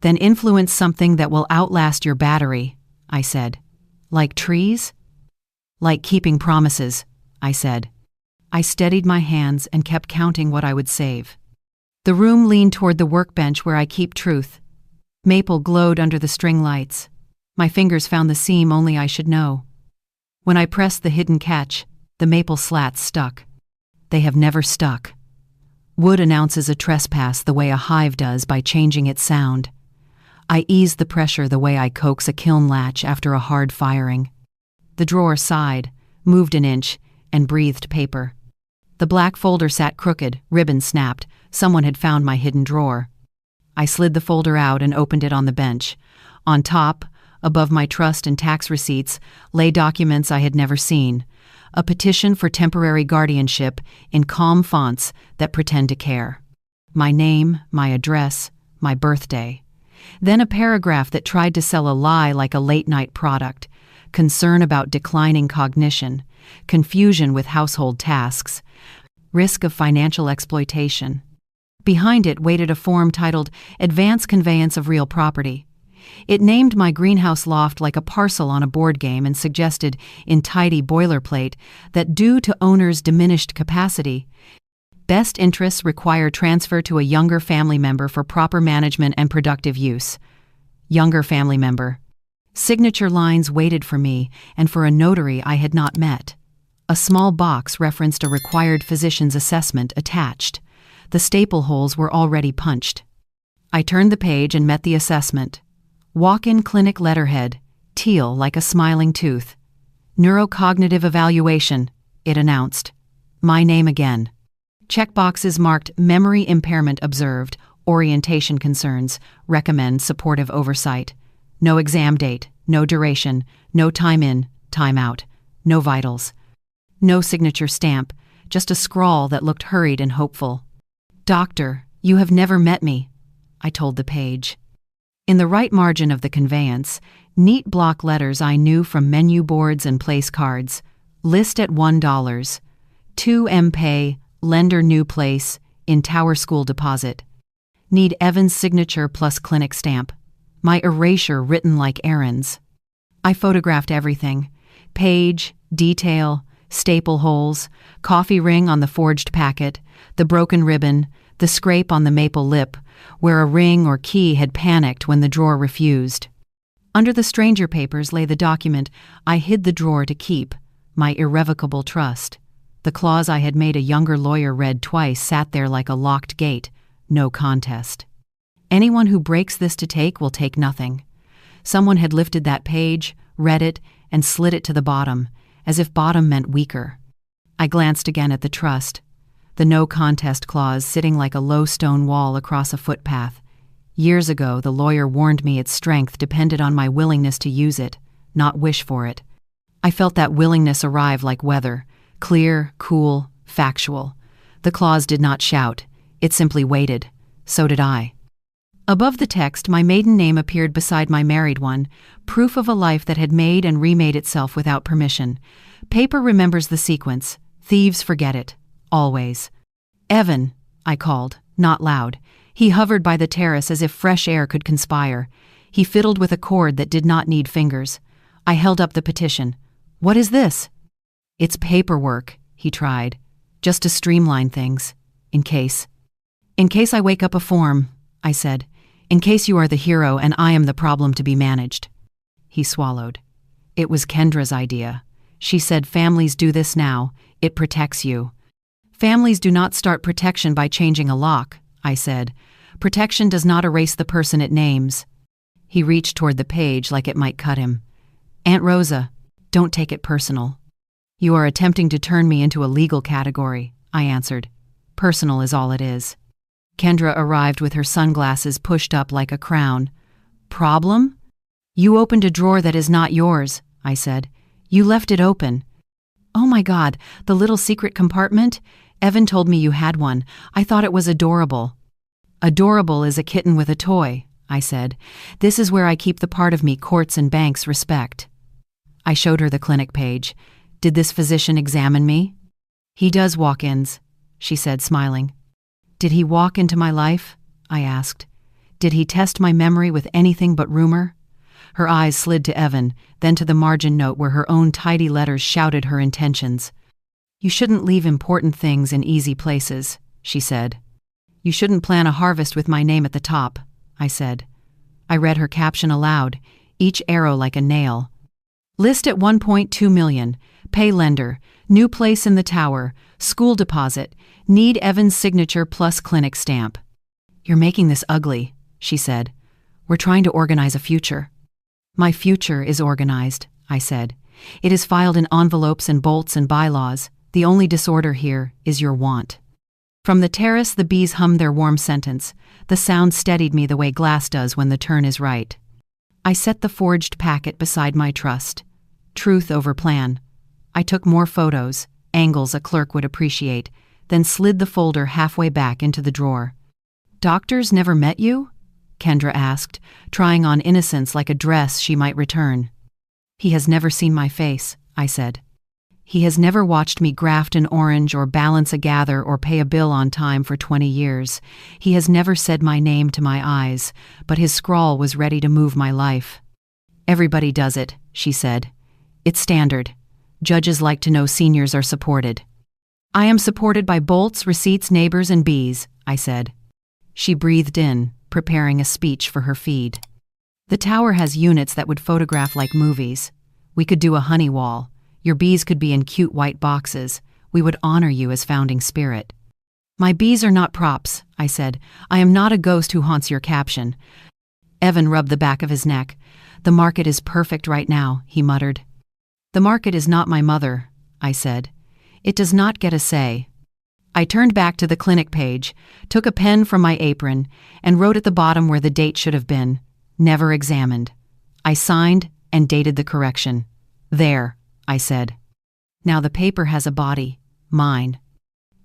Then influence something that will outlast your battery, I said. Like trees? Like keeping promises, I said. I steadied my hands and kept counting what I would save. The room leaned toward the workbench where I keep truth. Maple glowed under the string lights. My fingers found the seam only I should know. When I pressed the hidden catch, the maple slats stuck. They have never stuck. Wood announces a trespass the way a hive does by changing its sound. I eased the pressure the way I coax a kiln latch after a hard firing. The drawer sighed, moved an inch, and breathed paper. The black folder sat crooked, ribbon snapped. Someone had found my hidden drawer. I slid the folder out and opened it on the bench. On top, above my trust and tax receipts, lay documents I had never seen. A petition for temporary guardianship in calm fonts that pretend to care. My name, my address, my birthday. Then a paragraph that tried to sell a lie like a late-night product. Concern about declining cognition. confusion with household tasks, risk of financial exploitation. Behind it waited a form titled Advance Conveyance of Real Property. It named my greenhouse loft like a parcel on a board game and suggested, in tidy boilerplate, that due to owner's diminished capacity, best interests require transfer to a younger family member for proper management and productive use. Younger family member. Signature lines waited for me and for a notary I had not met. A small box referenced a required physician's assessment attached. The staple holes were already punched. I turned the page and met the assessment. Walk-in clinic letterhead, teal like a smiling tooth. Neurocognitive evaluation, it announced. My name again. Checkboxes marked memory impairment observed, orientation concerns, recommend supportive oversight. No exam date, no duration, no time in, time out, no vitals. No signature stamp, just a scrawl that looked hurried and hopeful. Doctor, you have never met me, I told the page. In the right margin of the conveyance, neat block letters I knew from menu boards and place cards. List at $1. 2 M-Pay, lender new place, in Tower School deposit. Need Evan's signature plus clinic stamp. My erasure written like errands. I photographed everything. Page, detail, staple holes, coffee ring on the forged packet, the broken ribbon, the scrape on the maple lip, where a ring or key had panicked when the drawer refused. Under the stranger papers lay the document I hid the drawer to keep, my irrevocable trust. The clause I had made a younger lawyer read twice sat there like a locked gate, no contest. Anyone who breaks this to take will take nothing. Someone had lifted that page, read it, and slid it to the bottom, as if bottom meant weaker. I glanced again at the trust, the no contest clause sitting like a low stone wall across a footpath. Years ago, the lawyer warned me its strength depended on my willingness to use it, not wish for it. I felt that willingness arrive like weather, clear, cool, factual. The clause did not shout, it simply waited. So did I. Above the text, my maiden name appeared beside my married one, proof of a life that had made and remade itself without permission. Paper remembers the sequence. Thieves forget it. Always. Evan, I called, not loud. He hovered by the terrace as if fresh air could conspire. He fiddled with a cord that did not need fingers. I held up the petition. What is this? It's paperwork, he tried. Just to streamline things. In case I wake up a form, I said. In case you are the hero and I am the problem to be managed. He swallowed. It was Kendra's idea. She said families do this now. It protects you. Families do not start protection by changing a lock, I said. Protection does not erase the person it names. He reached toward the page like it might cut him. Aunt Rosa, don't take it personal. You are attempting to turn me into a legal category, I answered. Personal is all it is. Kendra arrived with her sunglasses pushed up like a crown. Problem? You opened a drawer that is not yours, I said. You left it open. Oh my God, the little secret compartment? Evan told me you had one. I thought it was adorable. Adorable is a kitten with a toy, I said. This is where I keep the part of me courts and banks respect. I showed her the clinic page. Did this physician examine me? He does walk-ins, she said, smiling. Did he walk into my life? I asked. Did he test my memory with anything but rumor? Her eyes slid to Evan, then to the margin note where her own tidy letters shouted her intentions. You shouldn't leave important things in easy places, she said. You shouldn't plan a harvest with my name at the top, I said. I read her caption aloud, each arrow like a nail. List at 1.2 million. Pay lender. New place in the tower. School deposit. Need Evan's signature plus clinic stamp. You're making this ugly, she said. We're trying to organize a future. My future is organized, I said. It is filed in envelopes and bolts and bylaws. The only disorder here is your want. From the terrace, the bees hummed their warm sentence. The sound steadied me the way glass does when the turn is right. I set the forged packet beside my trust. Truth over plan. I took more photos, angles a clerk would appreciate, then slid the folder halfway back into the drawer. Doctors never met you? Kendra asked, trying on innocence like a dress she might return. He has never seen my face, I said. He has never watched me graft an orange or balance a gather or pay a bill on time for 20 years. He has never said my name to my eyes, but his scrawl was ready to move my life. "Everybody does it," she said. "It's standard. Judges like to know seniors are supported." "I am supported by bolts, receipts, neighbors, and bees," I said. She breathed in, preparing a speech for her feed. "The tower has units that would photograph like movies. We could do a honey wall. Your bees could be in cute white boxes. We would honor you as founding spirit." "My bees are not props," I said. "I am not a ghost who haunts your caption." Evan rubbed the back of his neck. "The market is perfect right now," he muttered. "The market is not my mother," I said. "It does not get a say." I turned back to the clinic page, took a pen from my apron, and wrote at the bottom where the date should have been, "Never examined." I signed and dated the correction. "There," I said. "Now the paper has a body, mine."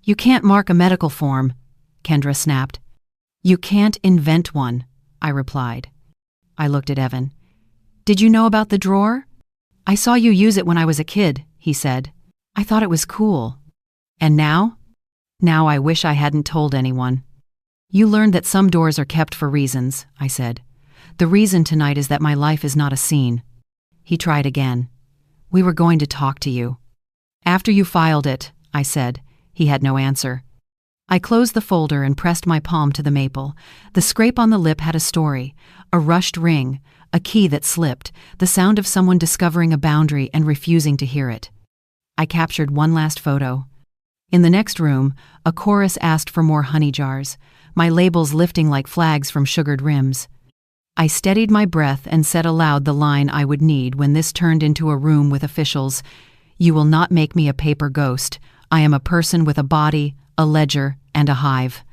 "You can't mark a medical form," Kendra snapped. "You can't invent one," I replied. I looked at Evan. "Did you know about the drawer?" "I saw you use it when I was a kid," he said. "I thought it was cool." "And now?" "Now I wish I hadn't told anyone." "You learned that some doors are kept for reasons," I said. "The reason tonight is that my life is not a scene." He tried again. "We were going to talk to you." "After you filed it," I said. He had no answer. I closed the folder and pressed my palm to the maple. The scrape on the lip had a story, a rushed ring, a key that slipped, the sound of someone discovering a boundary and refusing to hear it. I captured one last photo. In the next room, a chorus asked for more honey jars, my labels lifting like flags from sugared rims. I steadied my breath and said aloud the line I would need when this turned into a room with officials. "You will not make me a paper ghost. I am a person with a body, a ledger, and a hive."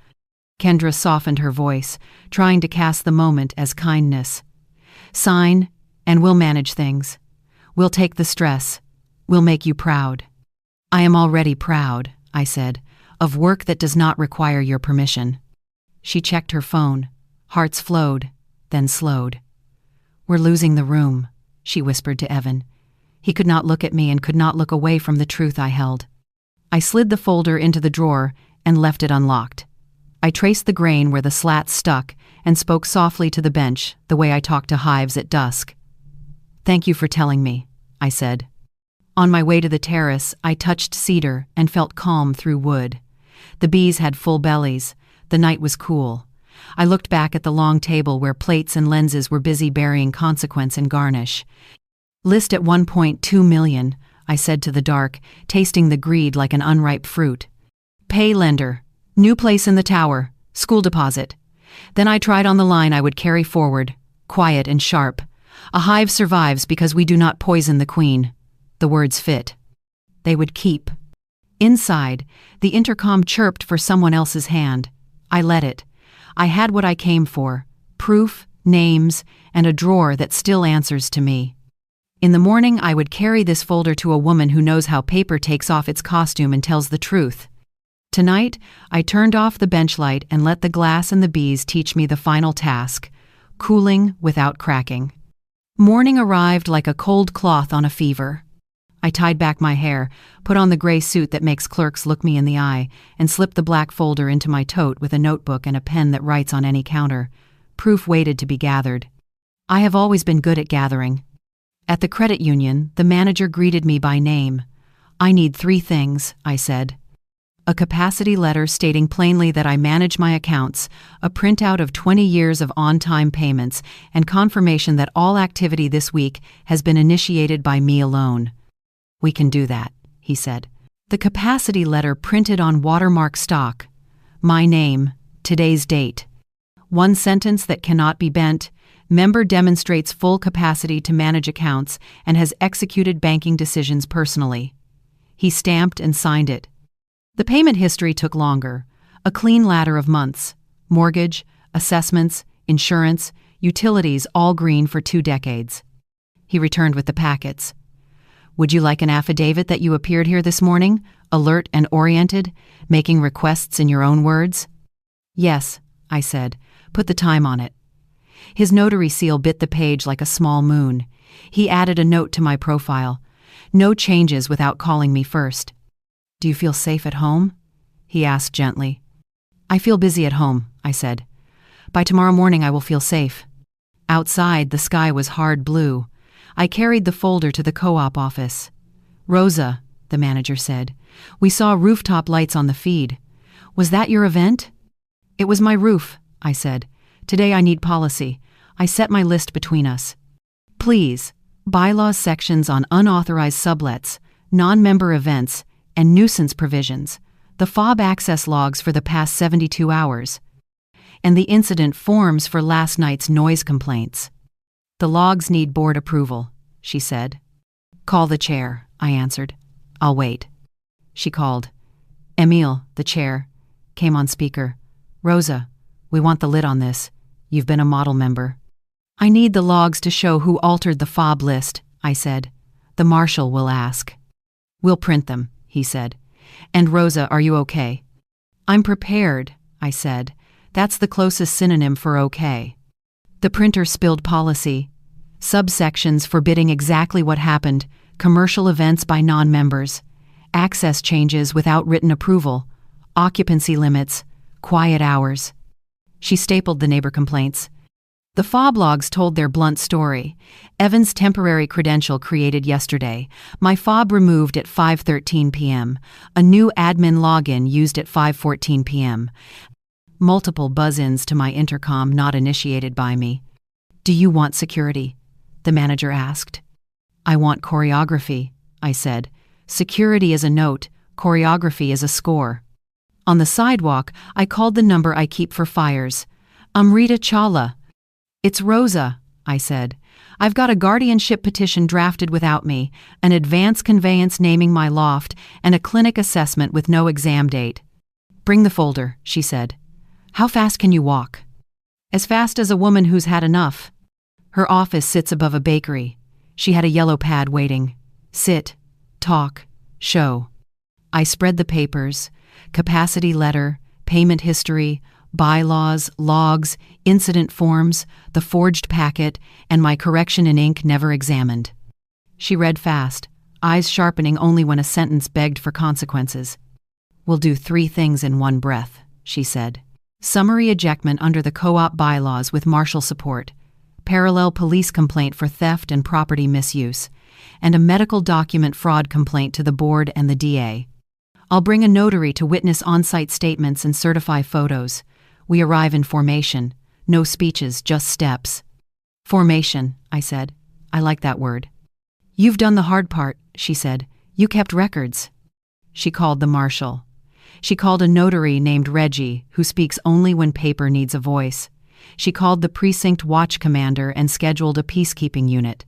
Kendra softened her voice, trying to cast the moment as kindness. "Sign, and we'll manage things. We'll take the stress. We'll make you proud." "I am already proud," I said, "of work that does not require your permission." She checked her phone. Hearts flowed, then slowed. "We're losing the room," she whispered to Evan. He could not look at me and could not look away from the truth I held. I slid the folder into the drawer and left it unlocked. I traced the grain where the slats stuck and spoke softly to the bench, the way I talk to hives at dusk. "Thank you for telling me," I said. On my way to the terrace, I touched cedar and felt calm through wood. The bees had full bellies. The night was cool. I looked back at the long table where plates and lenses were busy burying consequence and garnish. "List at 1.2 million, I said to the dark, tasting the greed like an unripe fruit. "Pay lender. New place in the tower. School deposit." Then I tried on the line I would carry forward, quiet and sharp. "A hive survives because we do not poison the queen." The words fit. They would keep. Inside, the intercom chirped for someone else's hand. I let it. I had what I came for: proof, names, and a drawer that still answers to me. In the morning, I would carry this folder to a woman who knows how paper takes off its costume and tells the truth. Tonight, I turned off the bench light and let the glass and the bees teach me the final task: cooling without cracking. Morning arrived like a cold cloth on a fever. I tied back my hair, put on the gray suit that makes clerks look me in the eye, and slipped the black folder into my tote with a notebook and a pen that writes on any counter. Proof waited to be gathered. I have always been good at gathering. At the credit union, the manager greeted me by name. "I need 3 things," I said. A capacity letter stating plainly that I manage my accounts, a printout of 20 years of on-time payments, and confirmation that all activity this week has been initiated by me alone. "We can do that," he said. The capacity letter printed on watermark stock. My name, today's date. One sentence that cannot be bent. Member demonstrates full capacity to manage accounts and has executed banking decisions personally. He stamped and signed it. The payment history took longer. A clean ladder of months. Mortgage, assessments, insurance, utilities all green for 2 decades. He returned with the packets. "Would you like an affidavit that you appeared here this morning, alert and oriented, making requests in your own words?" "Yes," I said. "Put the time on it." His notary seal bit the page like a small moon. He added a note to my profile. No changes without calling me first. Do you feel safe at home? He asked gently. I feel busy at home, I said. By tomorrow morning I will feel safe. Outside, the sky was hard blue. I carried the folder to the co-op office. Rosa, the manager said, we saw rooftop lights on the feed. Was that your event? It was my roof, I said. Today I need policy. I set my list between us. Please, bylaws sections on unauthorized sublets, non-member events, and nuisance provisions, the fob access logs for the past 72 hours, and the incident forms for last night's noise complaints. The logs need board approval, she said. Call the chair, I answered. I'll wait. She called. Emile, the chair, came on speaker. Rosa, we want the lid on this. You've been a model member. I need the logs to show who altered the fob list, I said. The marshal will ask. We'll print them, he said. And Rosa, are you okay? I'm prepared, I said. That's the closest synonym for okay. The printer spilled policy. Subsections forbidding exactly what happened, commercial events by non-members, access changes without written approval, occupancy limits, quiet hours. She stapled the neighbor complaints. The fob logs told their blunt story. Evan's temporary credential created yesterday. My fob removed at 5:13 p.m. A new admin login used at 5:14 p.m. Multiple buzz-ins to my intercom not initiated by me. Do you want security? The manager asked. I want choreography, I said. Security is a note, choreography is a score. On the sidewalk, I called the number I keep for fires. Amrita Chawla. It's Rosa, I said. I've got a guardianship petition drafted without me, an advance conveyance naming my loft, and a clinic assessment with no exam date. Bring the folder, she said. How fast can you walk? As fast as a woman who's had enough. Her office sits above a bakery. She had a yellow pad waiting. Sit, talk, show. I spread the papers, capacity letter, payment history, bylaws, logs, incident forms, the forged packet, and my correction in ink never examined. She read fast, eyes sharpening only when a sentence begged for consequences. We'll do 3 things in one breath, she said. Summary ejectment under the co-op bylaws with marshal support, parallel police complaint for theft and property misuse, and a medical document fraud complaint to the board and the DA. I'll bring a notary to witness on-site statements and certify photos. We arrive in formation. No speeches, just steps. Formation, I said. I like that word. You've done the hard part, she said. You kept records. She called the marshal. She called a notary named Reggie, who speaks only when paper needs a voice. She called the precinct watch commander and scheduled a peacekeeping unit.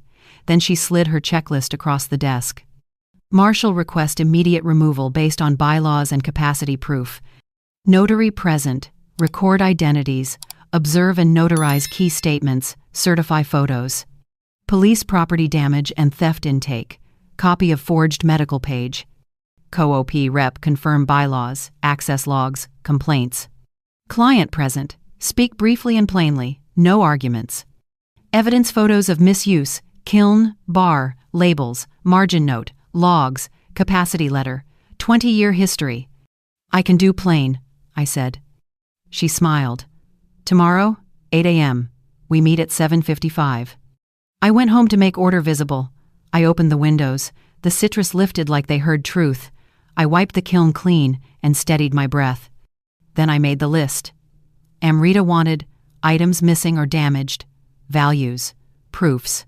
Then she slid her checklist across the desk. Marshal request immediate removal based on bylaws and capacity proof. Notary present. Record identities. Observe and notarize key statements. Certify photos. Police property damage and theft intake. Copy of forged medical page. Co-op rep confirm bylaws, access logs, complaints. Client present. Speak briefly and plainly. No arguments. Evidence photos of misuse. Kiln, bar, labels, margin note, logs, capacity letter, 20-year history. I can do plain, I said. She smiled. Tomorrow, 8 a.m. We meet at 7:55. I went home to make order visible. I opened the windows. The citrus lifted like they heard truth. I wiped the kiln clean and steadied my breath. Then I made the list. Amrita wanted items missing or damaged, values, proofs.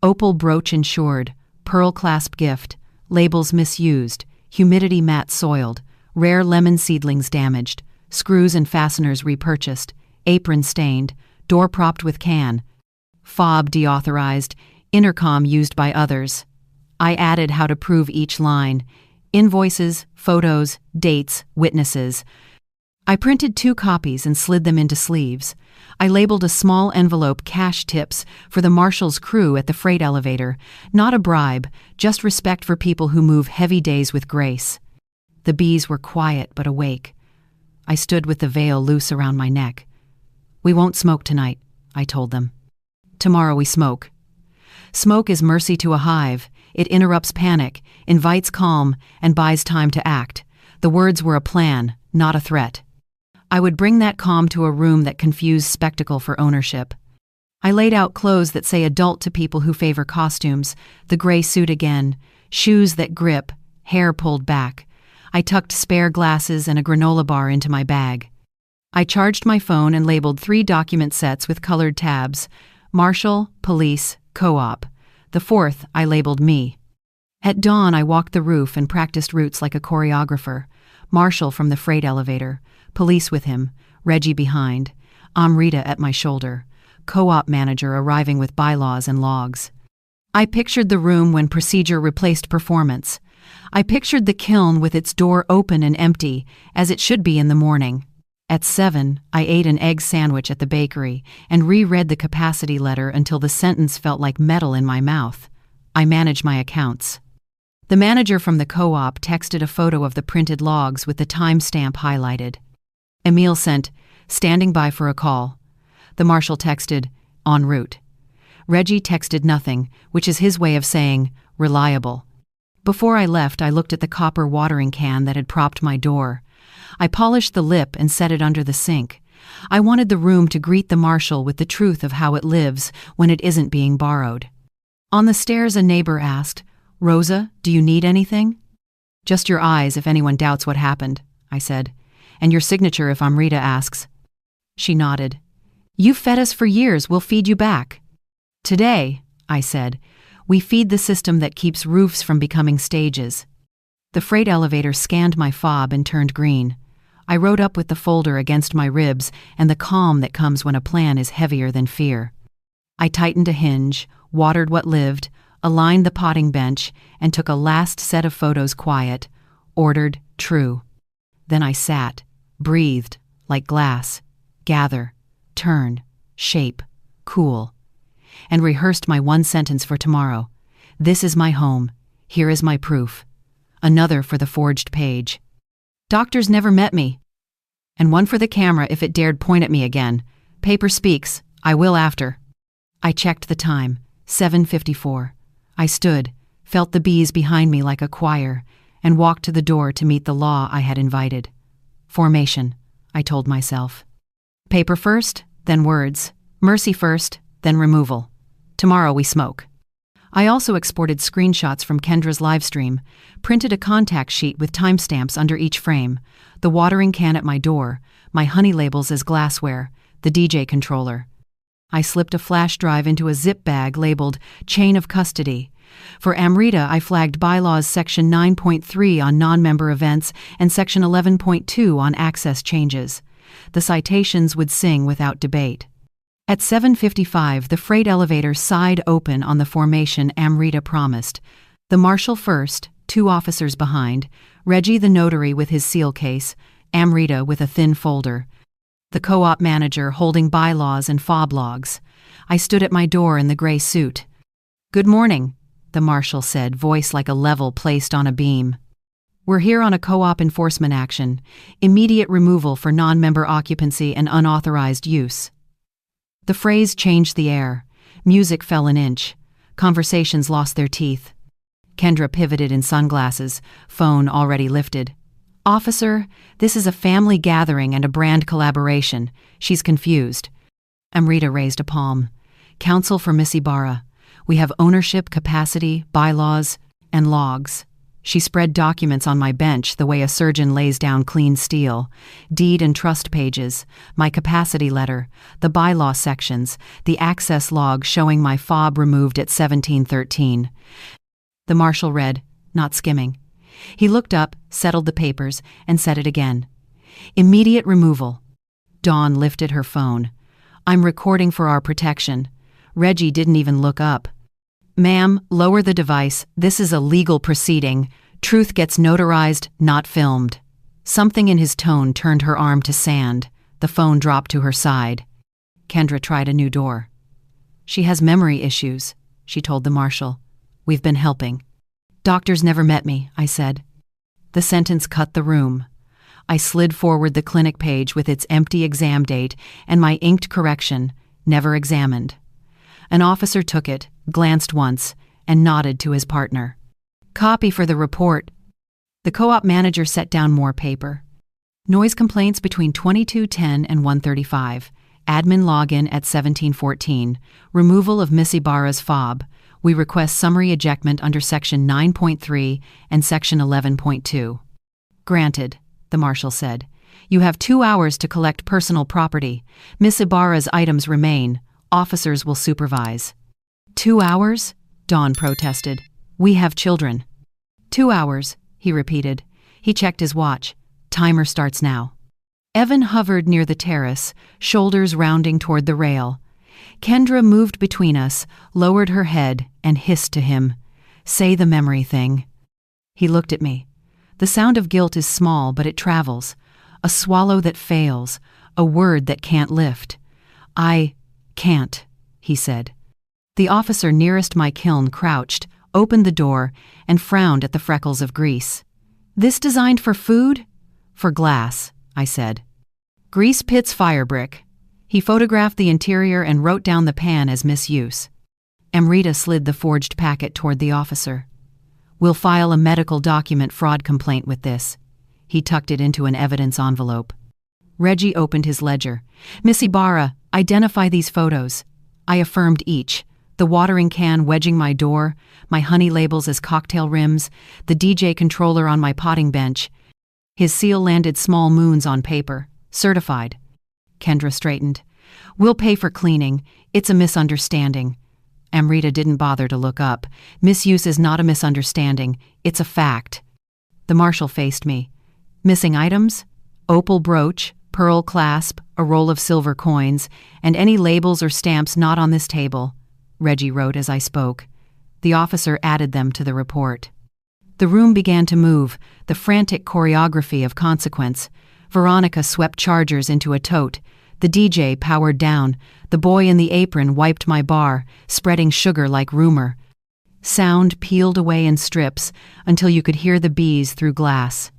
Opal brooch insured, pearl clasp gift, labels misused, humidity mat soiled, rare lemon seedlings damaged, screws and fasteners repurchased, apron stained, door propped with can, fob deauthorized, intercom used by others. I added how to prove each line, invoices, photos, dates, witnesses. I printed 2 copies and slid them into sleeves. I labeled a small envelope cash tips for the marshal's crew at the freight elevator, not a bribe, just respect for people who move heavy days with grace. The bees were quiet but awake. I stood with the veil loose around my neck. We won't smoke tonight, I told them. Tomorrow we smoke. Smoke is mercy to a hive. It interrupts panic, invites calm, and buys time to act. The words were a plan, not a threat. I would bring that calm to a room that confused spectacle for ownership. I laid out clothes that say adult to people who favor costumes, the gray suit again, shoes that grip, hair pulled back. I tucked spare glasses and a granola bar into my bag. I charged my phone and labeled 3 document sets with colored tabs: Marshal, Police, Co-op. The 4th I labeled me. At dawn I walked the roof and practiced routes like a choreographer. Marshal from the freight elevator, Police with him, Reggie behind, Amrita at my shoulder, Co-op manager arriving with bylaws and logs. I pictured the room when procedure replaced performance. I pictured the kiln with its door open and empty, as it should be in the morning. At 7, I ate an egg sandwich at the bakery and reread the capacity letter until the sentence felt like metal in my mouth. I manage my accounts. The manager from the co-op texted a photo of the printed logs with the timestamp highlighted. Emile sent, "Standing by for a call." The marshal texted, "En route." Reggie texted nothing, which is his way of saying, "reliable." Before I left, I looked at the copper watering can that had propped my door. I polished the lip and set it under the sink. I wanted the room to greet the marshal with the truth of how it lives when it isn't being borrowed. On the stairs, a neighbor asked, "Rosa, do you need anything?" "Just your eyes if anyone doubts what happened," I said. "And your signature if Amrita asks." She nodded. "You've fed us for years, we'll feed you back." "Today," I said, "we feed the system that keeps roofs from becoming stages." The freight elevator scanned my fob and turned green. I rode up with the folder against my ribs and the calm that comes when a plan is heavier than fear. I tightened a hinge, watered what lived, aligned the potting bench, and took a last set of photos quiet, ordered, true. Then I sat, breathed, like glass, gather, turn, shape, cool, and rehearsed my one sentence for tomorrow. This is my home. Here is my proof. Another for the forged page. Doctors never met me. And one for the camera if it dared point at me again. Paper speaks. I will after. I checked the time. 7:54. I stood, felt the bees behind me like a choir, and walked to the door to meet the law I had invited. Formation, I told myself. Paper first, then words. Mercy first, then removal. Tomorrow we smoke. I also exported screenshots from Kendra's livestream, printed a contact sheet with timestamps under each frame, the watering can at my door, my honey labels as glassware, the DJ controller. I slipped a flash drive into a zip bag labeled Chain of Custody. For Amrita, I flagged Bylaws Section 9.3 on non-member events and Section 11.2 on access changes. The citations would sing without debate. At 7:55, the freight elevator sighed open on the formation Amrita promised. The marshal first, 2 officers behind, Reggie the notary with his seal case, Amrita with a thin folder. The co-op manager holding bylaws and fob logs. I stood at my door in the gray suit. "Good morning," the marshal said, voice like a level placed on a beam. "We're here on a co-op enforcement action, immediate removal for non-member occupancy and unauthorized use." The phrase changed the air. Music fell an inch. Conversations lost their teeth. Kendra pivoted in sunglasses, phone already lifted. "Officer, this is a family gathering and a brand collaboration. She's confused." Amrita raised a palm. "Counsel for Miss Ibarra. We have ownership, capacity, bylaws, and logs." She spread documents on my bench the way a surgeon lays down clean steel. Deed and trust pages, my capacity letter, the bylaw sections, the access log showing my fob removed at 1713. The marshal read, not skimming. He looked up, settled the papers, and said it again. "Immediate removal." Dawn lifted her phone. "I'm recording for our protection." Reggie didn't even look up. "Ma'am, lower the device. This is a legal proceeding. Truth gets notarized, not filmed." Something in his tone turned her arm to sand. The phone dropped to her side. Kendra tried a new door. "She has memory issues," she told the marshal. "We've been helping." "Doctors never met me," I said. The sentence cut the room. I slid forward the clinic page with its empty exam date and my inked correction, "never examined." An officer took it, glanced once, and nodded to his partner. Copy for the report. The co-op manager set down more paper. Noise complaints between 22:10 and 1:35. Admin login at 17:14. Removal of Miss Ibarra's fob. We request summary ejectment under Section 9.3 and Section 11.2. Granted, the marshal said. You have 2 hours to collect personal property. Miss Ibarra's items remain. Officers will supervise. 2 hours? Dawn protested. We have children. 2 hours, he repeated. He checked his watch. Timer starts now. Evan hovered near the terrace, shoulders rounding toward the rail. Kendra moved between us, lowered her head, and hissed to him, Say the memory thing. He looked at me. The sound of guilt is small, but it travels. A swallow that fails, a word that can't lift. I can't, he said. The officer nearest my kiln crouched, opened the door, and frowned at the freckles of grease. This designed for food? For glass, I said. Grease Pit's fire brick. He photographed the interior and wrote down the pan as misuse. Amrita slid the forged packet toward the officer. We'll file a medical document fraud complaint with this. He tucked it into an evidence envelope. Reggie opened his ledger. Miss Ibarra, identify these photos. I affirmed each. The watering can wedging my door, my honey labels as cocktail rims, the DJ controller on my potting bench. His seal landed small moons on paper. Certified. Kendra straightened. We'll pay for cleaning. It's a misunderstanding. Amrita didn't bother to look up. Misuse is not a misunderstanding. It's a fact. The marshal faced me. Missing items? Opal brooch, pearl clasp, a roll of silver coins, and any labels or stamps not on this table, Reggie wrote as I spoke. The officer added them to the report. The room began to move, the frantic choreography of consequence. Veronica swept chargers into a tote. The DJ powered down. The boy in the apron wiped my bar, spreading sugar like rumor. Sound peeled away in strips until you could hear the bees through glass.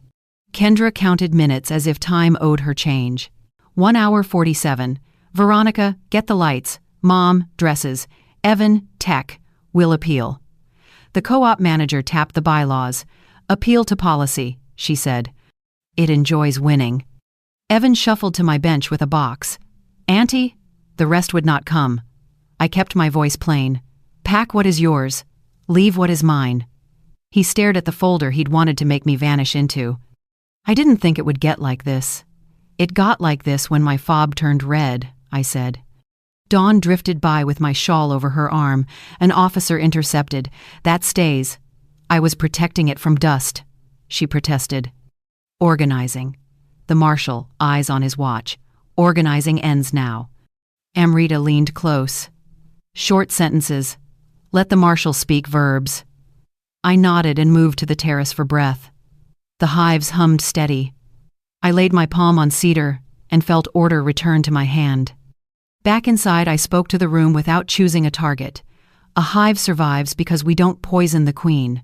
Kendra counted minutes as if time owed her change. 1 hour 47. Veronica, get the lights. Mom, dresses. Evan, tech. We'll appeal. The co-op manager tapped the bylaws. Appeal to policy, she said. It enjoys winning. Evan shuffled to my bench with a box. Auntie? The rest would not come. I kept my voice plain. Pack what is yours. Leave what is mine. He stared at the folder he'd wanted to make me vanish into. I didn't think it would get like this. It got like this when my fob turned red, I said. Dawn drifted by with my shawl over her arm. An officer intercepted. That stays. I was protecting it from dust, she protested. Organizing. The marshal, eyes on his watch. Organizing ends now. Amrita leaned close. Short sentences. Let the marshal speak verbs. I nodded and moved to the terrace for breath. The hives hummed steady. I laid my palm on cedar and felt order return to my hand. Back inside, I spoke to the room without choosing a target. A hive survives because we don't poison the queen.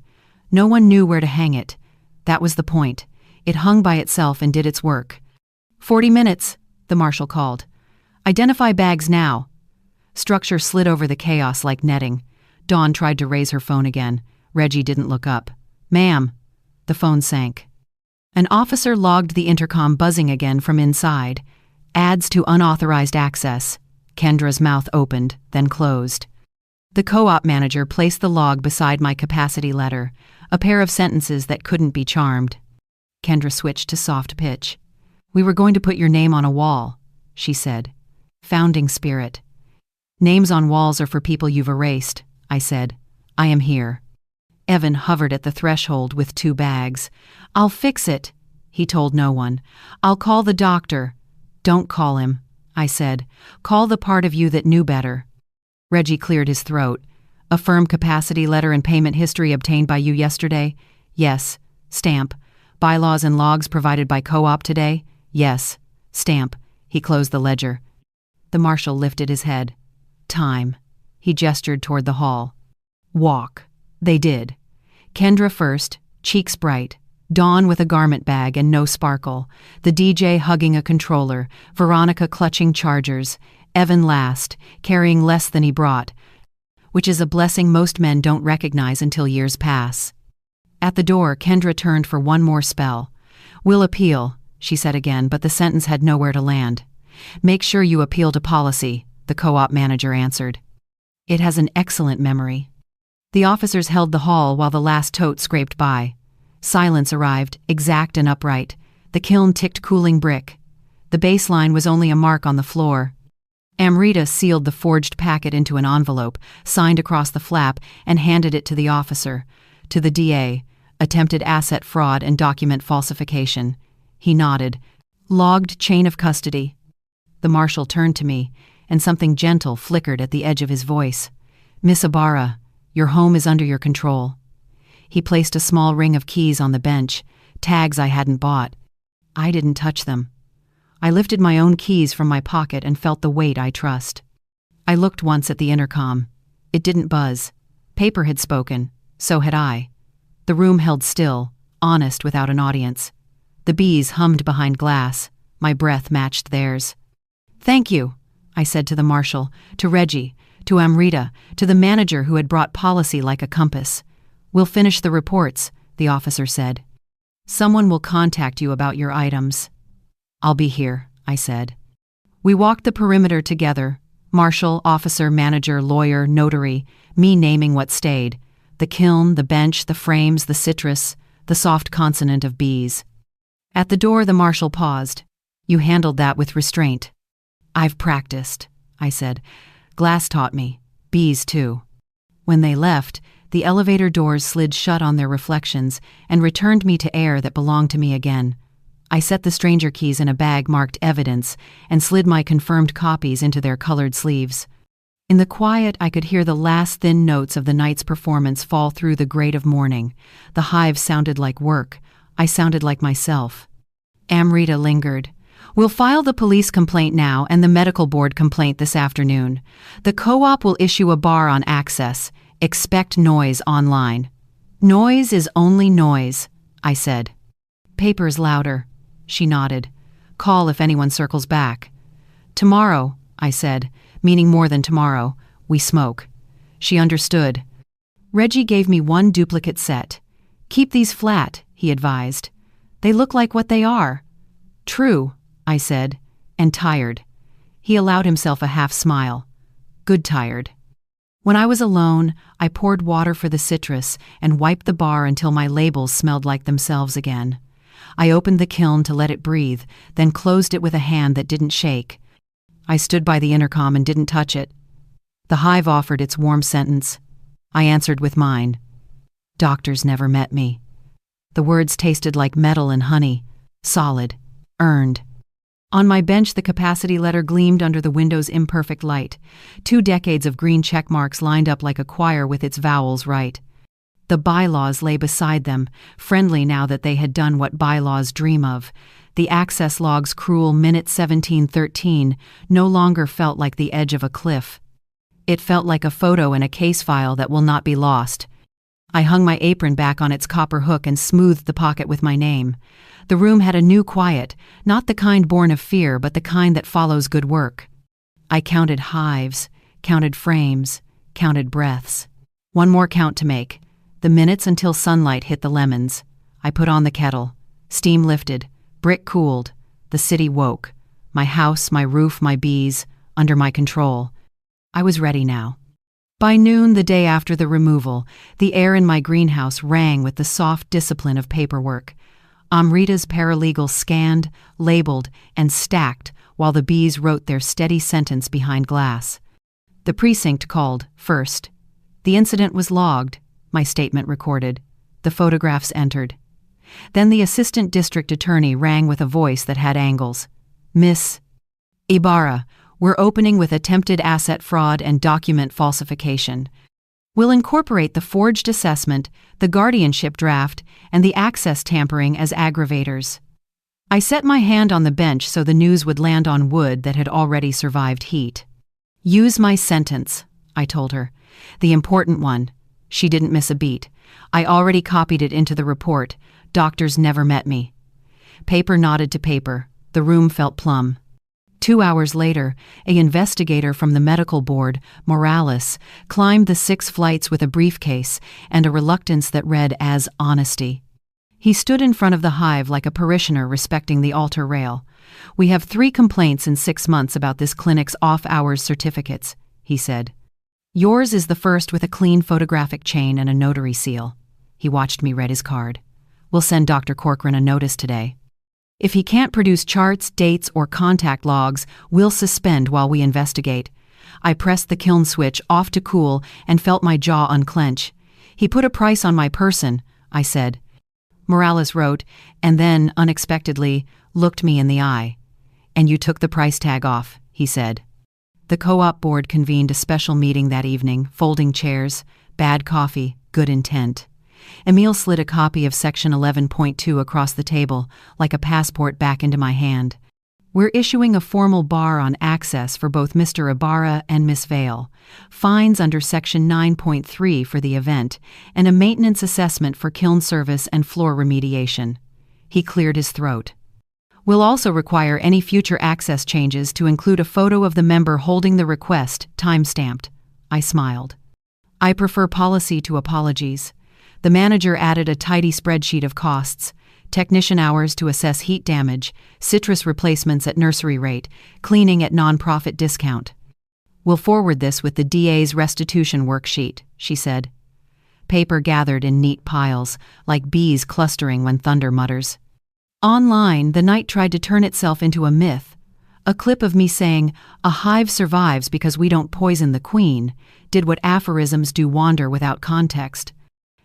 No one knew where to hang it. That was the point. It hung by itself and did its work. 40 minutes, the marshal called. Identify bags now. Structure slid over the chaos like netting. Dawn tried to raise her phone again. Reggie didn't look up. Ma'am. The phone sank. An officer logged the intercom buzzing again from inside. Ads to unauthorized access. Kendra's mouth opened, then closed. The co-op manager placed the log beside my capacity letter, a pair of sentences that couldn't be charmed. Kendra switched to soft pitch. We were going to put your name on a wall, she said. Founding spirit. Names on walls are for people you've erased, I said. I am here. Evan hovered at the threshold with 2 bags. I'll fix it, he told no one. I'll call the doctor. Don't call him, I said. Call the part of you that knew better. Reggie cleared his throat. A firm capacity letter and payment history obtained by you yesterday? Yes. Stamp. Bylaws and logs provided by co-op today? Yes. Stamp. He closed the ledger. The marshal lifted his head. Time. He gestured toward the hall. Walk. They did. Kendra first, cheeks bright. Dawn with a garment bag and no sparkle. The DJ hugging a controller. Veronica clutching chargers. Evan last, carrying less than he brought. which is a blessing most men don't recognize until years pass. At the door, Kendra turned for one more spell. "We'll appeal," she said again, but the sentence had nowhere to land. "Make sure you appeal to policy," the co-op manager answered. It has an excellent memory. The officers held the hall while the last tote scraped by. Silence arrived, exact and upright. The kiln ticked cooling brick. The baseline was only a mark on the floor. Amrita sealed the forged packet into an envelope, signed across the flap, and handed it to the officer. To the DA, attempted asset fraud and document falsification. He nodded. Logged chain of custody. The marshal turned to me, and something gentle flickered at the edge of his voice. "Miss Ibarra, your home is under your control." He placed a small ring of keys on the bench, tags I hadn't bought. I didn't touch them. I lifted my own keys from my pocket and felt the weight I trust. I looked once at the intercom. It didn't buzz. Paper had spoken. So had I. The room held still, honest without an audience. The bees hummed behind glass. My breath matched theirs. "Thank you," I said to the marshal, to Reggie, to Amrita, to the manager who had brought policy like a compass. "We'll finish the reports," the officer said. "Someone will contact you about your items." "I'll be here," I said. We walked the perimeter together, marshal, officer, manager, lawyer, notary, me naming what stayed. The kiln, the bench, the frames, the citrus, the soft consonant of bees. At the door the marshal paused. "You handled that with restraint." "I've practiced," I said. "Glass taught me. Bees too." When they left, the elevator doors slid shut on their reflections and returned me to air that belonged to me again. I set the stranger keys in a bag marked evidence and slid my confirmed copies into their colored sleeves. In the quiet, I could hear the last thin notes of the night's performance fall through the grate of morning. The hive sounded like work. I sounded like myself. Amrita lingered. "We'll file the police complaint now and the medical board complaint this afternoon. The co-op will issue a bar on access. Expect noise online." "Noise is only noise," I said. "Paper's louder." She nodded. "Call if anyone circles back." "Tomorrow," I said, meaning more than tomorrow, "we smoke." She understood. Reggie gave me one duplicate set. "Keep these flat," he advised. "They look like what they are." "True," I said, and tired. He allowed himself a half smile. Good tired. When I was alone, I poured water for the citrus and wiped the bar until my labels smelled like themselves again. I opened the kiln to let it breathe, then closed it with a hand that didn't shake. I stood by the intercom and didn't touch it. The hive offered its warm sentence. I answered with mine. "Doctors never met me." The words tasted like metal and honey, solid, earned. On my bench, the capacity letter gleamed under the window's imperfect light. 2 decades of green check marks lined up like a choir with its vowels right. The bylaws lay beside them, friendly now that they had done what bylaws dream of. The access log's cruel minute 1713 no longer felt like the edge of a cliff. It felt like a photo in a case file that will not be lost. I hung my apron back on its copper hook and smoothed the pocket with my name. The room had a new quiet, not the kind born of fear, but the kind that follows good work. I counted hives, counted frames, counted breaths. One more count to make. The minutes until sunlight hit the lemons. I put on the kettle. Steam lifted. Brick cooled. The city woke. My house, my roof, my bees, under my control. I was ready now. By noon, the day after the removal, the air in my greenhouse rang with the soft discipline of paperwork. Amrita's paralegals scanned, labeled, and stacked while the bees wrote their steady sentence behind glass. The precinct called first. The incident was logged, my statement recorded. The photographs entered. Then the assistant district attorney rang with a voice that had angles. "Miss Ibarra, we're opening with attempted asset fraud and document falsification. We'll incorporate the forged assessment, the guardianship draft, and the access tampering as aggravators." I set my hand on the bench so the news would land on wood that had already survived heat. "Use my sentence," I told her. "The important one." She didn't miss a beat. I already copied it into the report. Doctors never met me. Paper nodded to paper. The room felt plumb. 2 hours later, an investigator from the medical board, Morales, climbed the 6 flights with a briefcase and a reluctance that read as honesty. He stood in front of the hive like a parishioner respecting the altar rail. "We have 3 complaints in 6 months about this clinic's off-hours certificates," he said. "Yours is the first with a clean photographic chain and a notary seal." He watched me read his card. "We'll send Dr. Corcoran a notice today. If he can't produce charts, dates, or contact logs, we'll suspend while we investigate." I pressed the kiln switch off to cool and felt my jaw unclench. "He put a price on my person," I said. Morales wrote, and then, unexpectedly, looked me in the eye. "And you took the price tag off," he said. The co-op board convened a special meeting that evening, folding chairs, bad coffee, good intent. Emile slid a copy of Section 11.2 across the table, like a passport back into my hand. "We're issuing a formal bar on access for both Mr. Ibarra and Miss Vale, fines under Section 9.3 for the event, and a maintenance assessment for kiln service and floor remediation." He cleared his throat. "We'll also require any future access changes to include a photo of the member holding the request, time-stamped." I smiled. "I prefer policy to apologies." The manager added a tidy spreadsheet of costs: technician hours to assess heat damage, citrus replacements at nursery rate, cleaning at non-profit discount. "We'll forward this with the DA's restitution worksheet," she said. Paper gathered in neat piles, like bees clustering when thunder mutters. Online, the night tried to turn itself into a myth. A clip of me saying, "A hive survives because we don't poison the queen," did what aphorisms do: wander without context.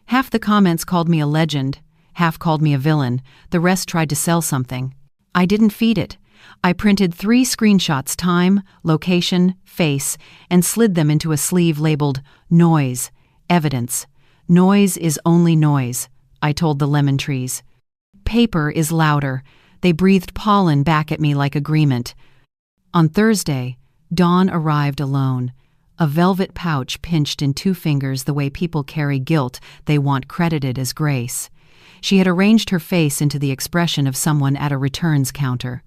Half the comments called me a legend, half called me a villain, the rest tried to sell something. I didn't feed it. I printed 3 screenshots: time, location, face, and slid them into a sleeve labeled "Noise, Evidence." "Noise is only noise," I told the lemon trees. "Paper is louder." They breathed pollen back at me like agreement. On Thursday, Dawn arrived alone. A velvet pouch pinched in 2 fingers the way people carry guilt they want credited as grace. She had arranged her face into the expression of someone at a returns counter.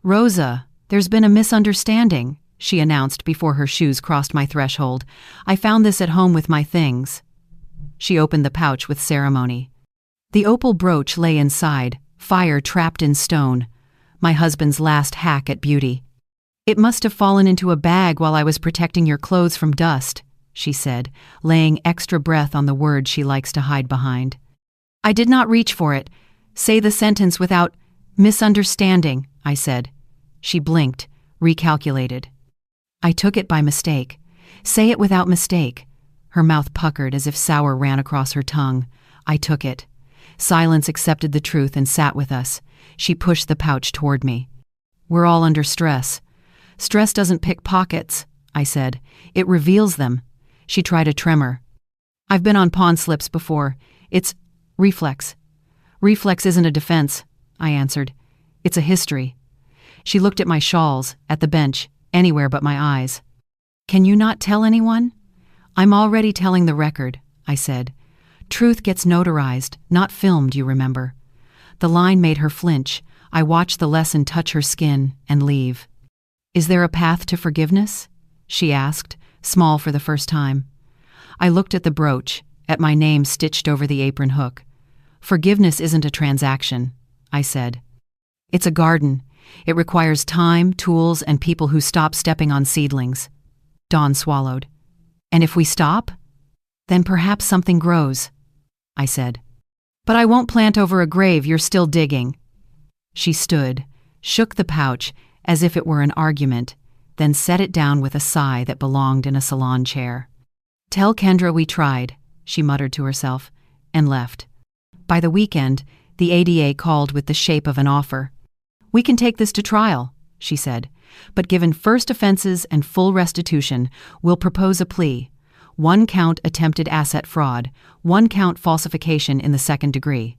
"Rosa, there's been a misunderstanding," she announced before her shoes crossed my threshold. "I found this at home with my things." She opened the pouch with ceremony. The opal brooch lay inside, fire trapped in stone. My husband's last hack at beauty. "It must have fallen into a bag while I was protecting your clothes from dust," she said, laying extra breath on the word she likes to hide behind. "I did not reach for it. Say the sentence without misunderstanding," I said. She blinked, recalculated. "I took it by mistake. Say it without mistake." Her mouth puckered as if sour ran across her tongue. I took it. Silence accepted the truth and sat with us. She pushed the pouch toward me. "We're all under stress." "Stress doesn't pick pockets," I said. "It reveals them." She tried a tremor. "I've been on pawn slips before. It's reflex." "Reflex isn't a defense," I answered. "It's a history." She looked at my shawls, at the bench, anywhere but my eyes. "Can you not tell anyone?" "I'm already telling the record," I said. "Truth gets notarized, not filmed, you remember." The line made her flinch. I watched the lesson touch her skin and leave. "Is there a path to forgiveness?" she asked, small for the first time. I looked at the brooch, at my name stitched over the apron hook. "Forgiveness isn't a transaction," I said. "It's a garden. It requires time, tools, and people who stop stepping on seedlings." Dawn swallowed. "And if we stop? Then perhaps something grows," I said. "But I won't plant over a grave you're still digging." She stood, shook the pouch as if it were an argument, then set it down with a sigh that belonged in a salon chair. "Tell Kendra we tried," she muttered to herself, and left. By the weekend, the ADA called with the shape of an offer. "We can take this to trial," she said, "but given first offenses and full restitution, we'll propose a plea. 1 count attempted asset fraud, 1 count falsification in the 2nd degree.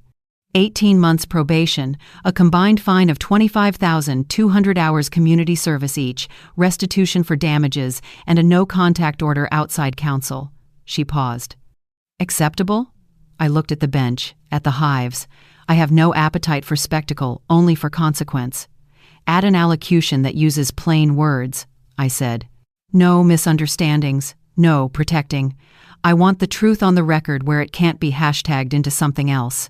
18 months probation, a combined fine of 25,200 hours community service each, restitution for damages, and a no-contact order outside counsel." She paused. "Acceptable?" I looked at the bench, at the hives. I have no appetite for spectacle, only for consequence. Add an allocution that uses plain words, I said. No misunderstandings, no protecting. I want the truth on the record where it can't be hashtagged into something else.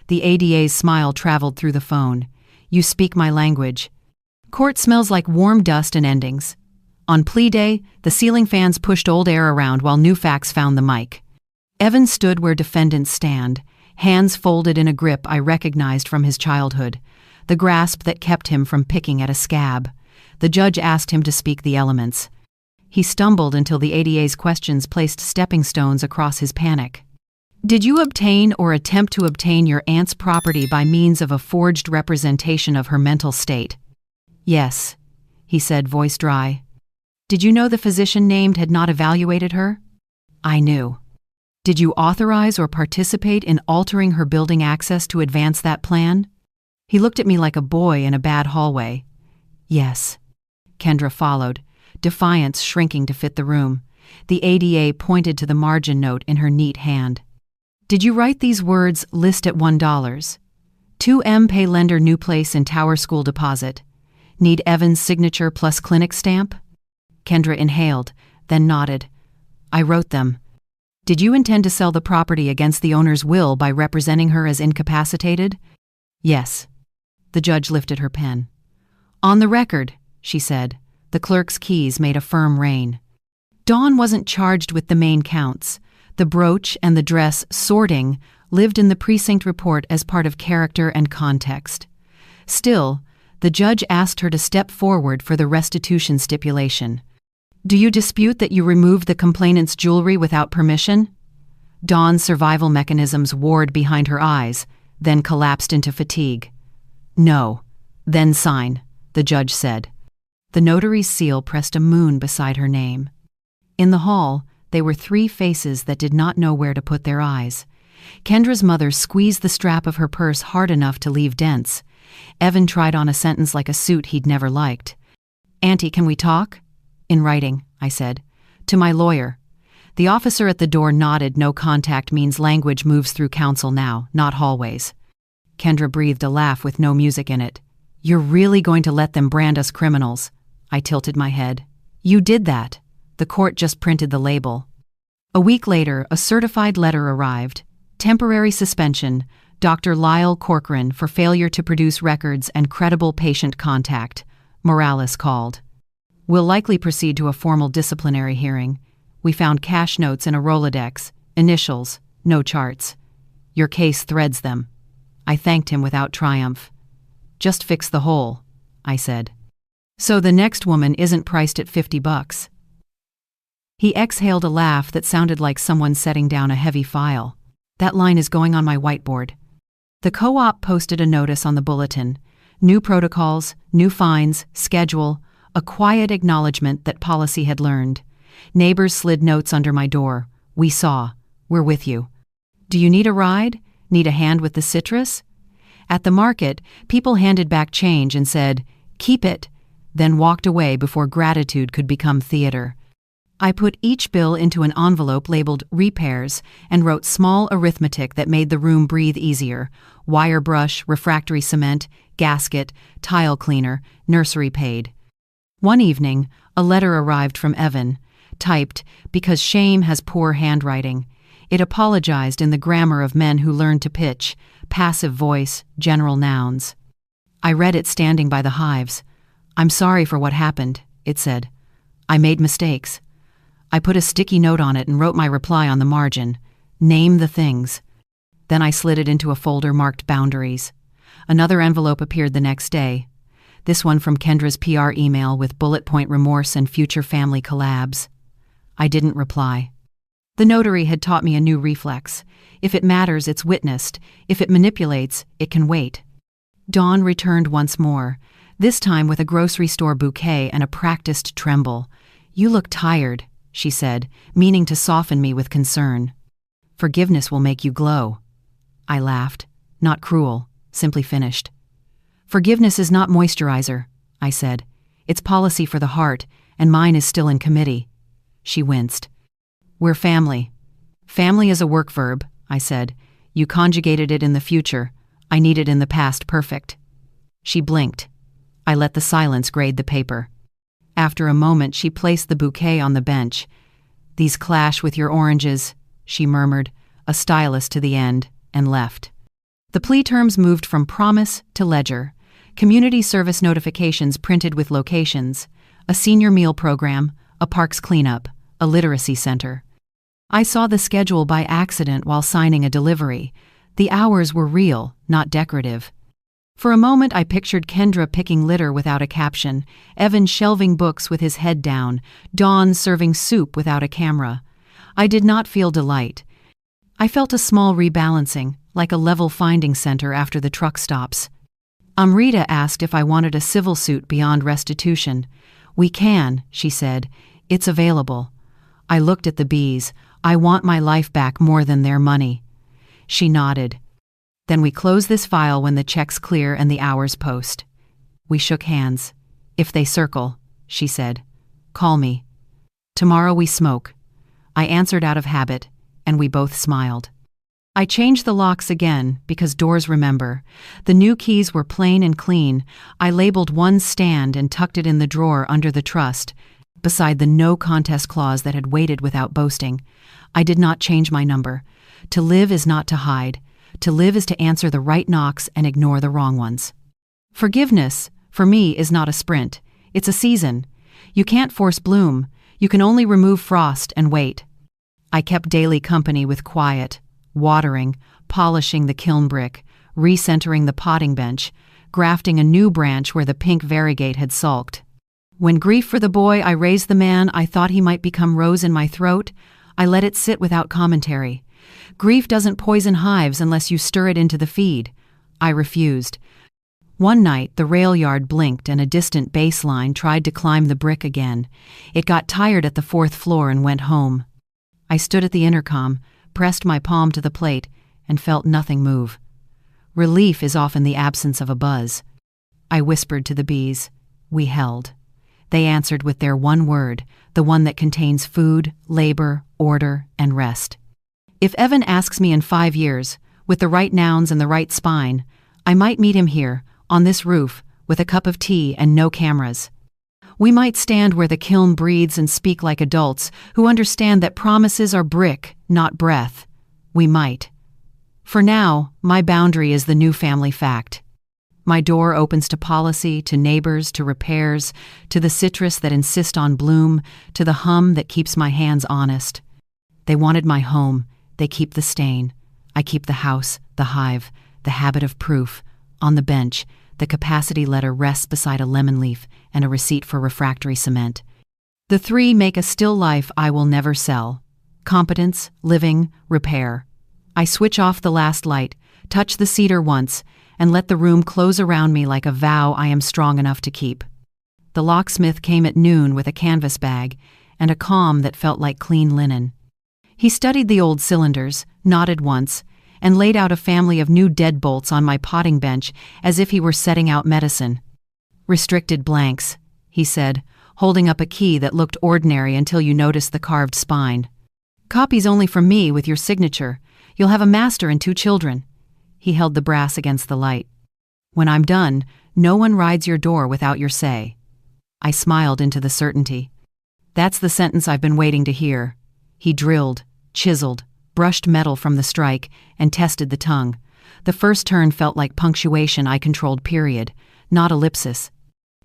The ADA's smile traveled through the phone. You speak my language. Court smells like warm dust and endings. On plea day, the ceiling fans pushed old air around while new facts found the mic. Evan stood where defendants stand, hands folded in a grip I recognized from his childhood, the grasp that kept him from picking at a scab. The judge asked him to speak the elements. He stumbled until the ADA's questions placed stepping stones across his panic. Did you obtain or attempt to obtain your aunt's property by means of a forged representation of her mental state? Yes, he said, voice dry. Did you know the physician named had not evaluated her? I knew. Did you authorize or participate in altering her building access to advance that plan? He looked at me like a boy in a bad hallway. Yes. Kendra followed, defiance shrinking to fit the room. The ADA pointed to the margin note in her neat hand. Did you write these words, list at $1? 2M pay lender new place in Tower School deposit. Need Evan's signature plus clinic stamp? Kendra inhaled, then nodded. I wrote them. Did you intend to sell the property against the owner's will by representing her as incapacitated? Yes. The judge lifted her pen. On the record, she said. The clerk's keys made a firm rain. Dawn wasn't charged with the main counts. The brooch and the dress sorting lived in the precinct report as part of character and context. Still, the judge asked her to step forward for the restitution stipulation. Do you dispute that you removed the complainant's jewelry without permission? Dawn's survival mechanisms warred behind her eyes, then collapsed into fatigue. No. Then sign, the judge said. The notary's seal pressed a moon beside her name. In the hall, they were three faces that did not know where to put their eyes. Kendra's mother squeezed the strap of her purse hard enough to leave dents. Evan tried on a sentence like a suit he'd never liked. Auntie, can we talk? In writing, I said. To my lawyer. The officer at the door nodded. No contact means language moves through counsel now, not hallways. Kendra breathed a laugh with no music in it. You're really going to let them brand us criminals? I tilted my head. You did that. The court just printed the label. A week later, a certified letter arrived. Temporary suspension, Dr. Lyle Corcoran for failure to produce records and credible patient contact. Morales called. We'll likely proceed to a formal disciplinary hearing. We found cash notes in a Rolodex, initials, no charts. Your case threads them. I thanked him without triumph. Just fix the hole, I said. So the next woman isn't priced at $50. He exhaled a laugh that sounded like someone setting down a heavy file. That line is going on my whiteboard. The co-op posted a notice on the bulletin. New protocols, new fines, schedule, a quiet acknowledgement that policy had learned. Neighbors slid notes under my door. We saw. We're with you. Do you need a ride? Need a hand with the citrus? At the market, people handed back change and said, keep it, then walked away before gratitude could become theater. I put each bill into an envelope labeled repairs and wrote small arithmetic that made the room breathe easier. Wire brush, refractory cement, gasket, tile cleaner, nursery paid. One evening, a letter arrived from Evan, typed because shame has poor handwriting. It apologized in the grammar of men who learn to pitch, passive voice, general nouns. I read it standing by the hives. I'm sorry for what happened, it said. I made mistakes. I put a sticky note on it and wrote my reply on the margin. Name the things. Then I slid it into a folder marked boundaries. Another envelope appeared the next day. This one from Kendra's PR email with bullet point remorse and future family collabs. I didn't reply. The notary had taught me a new reflex. If it matters, it's witnessed. If it manipulates, it can wait. Dawn returned once more, this time with a grocery store bouquet and a practiced tremble. You look tired, she said, meaning to soften me with concern. Forgiveness will make you glow. I laughed. Not cruel, simply finished. Forgiveness is not moisturizer, I said. It's policy for the heart, and mine is still in committee. She winced. We're family. Family is a work verb, I said. You conjugated it in the future. I need it in the past perfect. She blinked. I let the silence grade the paper. After a moment, she placed the bouquet on the bench. "These clash with your oranges," she murmured, a stylus to the end, and left. The plea terms moved from promise to ledger. Community service notifications printed with locations, a senior meal program, a parks cleanup, a literacy center. I saw the schedule by accident while signing a delivery. The hours were real, not decorative. For a moment I pictured Kendra picking litter without a caption, Evan shelving books with his head down, Dawn serving soup without a camera. I did not feel delight. I felt a small rebalancing, like a level finding center after the truck stops. Amrita asked if I wanted a civil suit beyond restitution. "We can," she said. "It's available." I looked at the bees. "I want my life back more than their money." She nodded. "Then we close this file when the check's clear and the hours post." We shook hands. "If they circle," she said, "call me. Tomorrow we smoke." I answered out of habit, and we both smiled. I changed the locks again, because doors remember. The new keys were plain and clean. I labeled one stand and tucked it in the drawer under the trust, beside the no contest clause that had waited without boasting. I did not change my number. To live is not to hide. To live is to answer the right knocks and ignore the wrong ones. Forgiveness, for me, is not a sprint. It's a season. You can't force bloom. You can only remove frost and wait. I kept daily company with quiet, watering, polishing the kiln brick, recentering the potting bench, grafting a new branch where the pink variegate had sulked. When grief for the boy I raised the man I thought he might become rose in my throat, I let it sit without commentary. Grief doesn't poison hives unless you stir it into the feed. I refused. One night, the rail yard blinked and a distant baseline tried to climb the brick again. It got tired at the 4th floor and went home. I stood at the intercom, pressed my palm to the plate, and felt nothing move. Relief is often the absence of a buzz. I whispered to the bees. We held. They answered with their one word, the one that contains food, labor, order, and rest. If Evan asks me in 5 years, with the right nouns and the right spine, I might meet him here, on this roof, with a cup of tea and no cameras. We might stand where the kiln breathes and speak like adults who understand that promises are brick, not breath. We might. For now, my boundary is the new family fact. My door opens to policy, to neighbors, to repairs, to the citrus that insist on bloom, to the hum that keeps my hands honest. They wanted my home. They keep the stain. I keep the house, the hive, the habit of proof. On the bench, the capacity letter rests beside a lemon leaf and a receipt for refractory cement. The 3 make a still life I will never sell. Competence, living, repair. I switch off the last light, touch the cedar once, and let the room close around me like a vow I am strong enough to keep. The locksmith came at noon with a canvas bag and a calm that felt like clean linen. He studied the old cylinders, nodded once, and laid out a family of new deadbolts on my potting bench as if he were setting out medicine. "Restricted blanks," he said, holding up a key that looked ordinary until you noticed the carved spine. "Copies only from me with your signature. You'll have a master and 2 children." He held the brass against the light. "When I'm done, no one rides your door without your say." I smiled into the certainty. "That's the sentence I've been waiting to hear." He drilled, chiseled, brushed metal from the strike, and tested the tongue. The first turn felt like punctuation I controlled period, not ellipsis.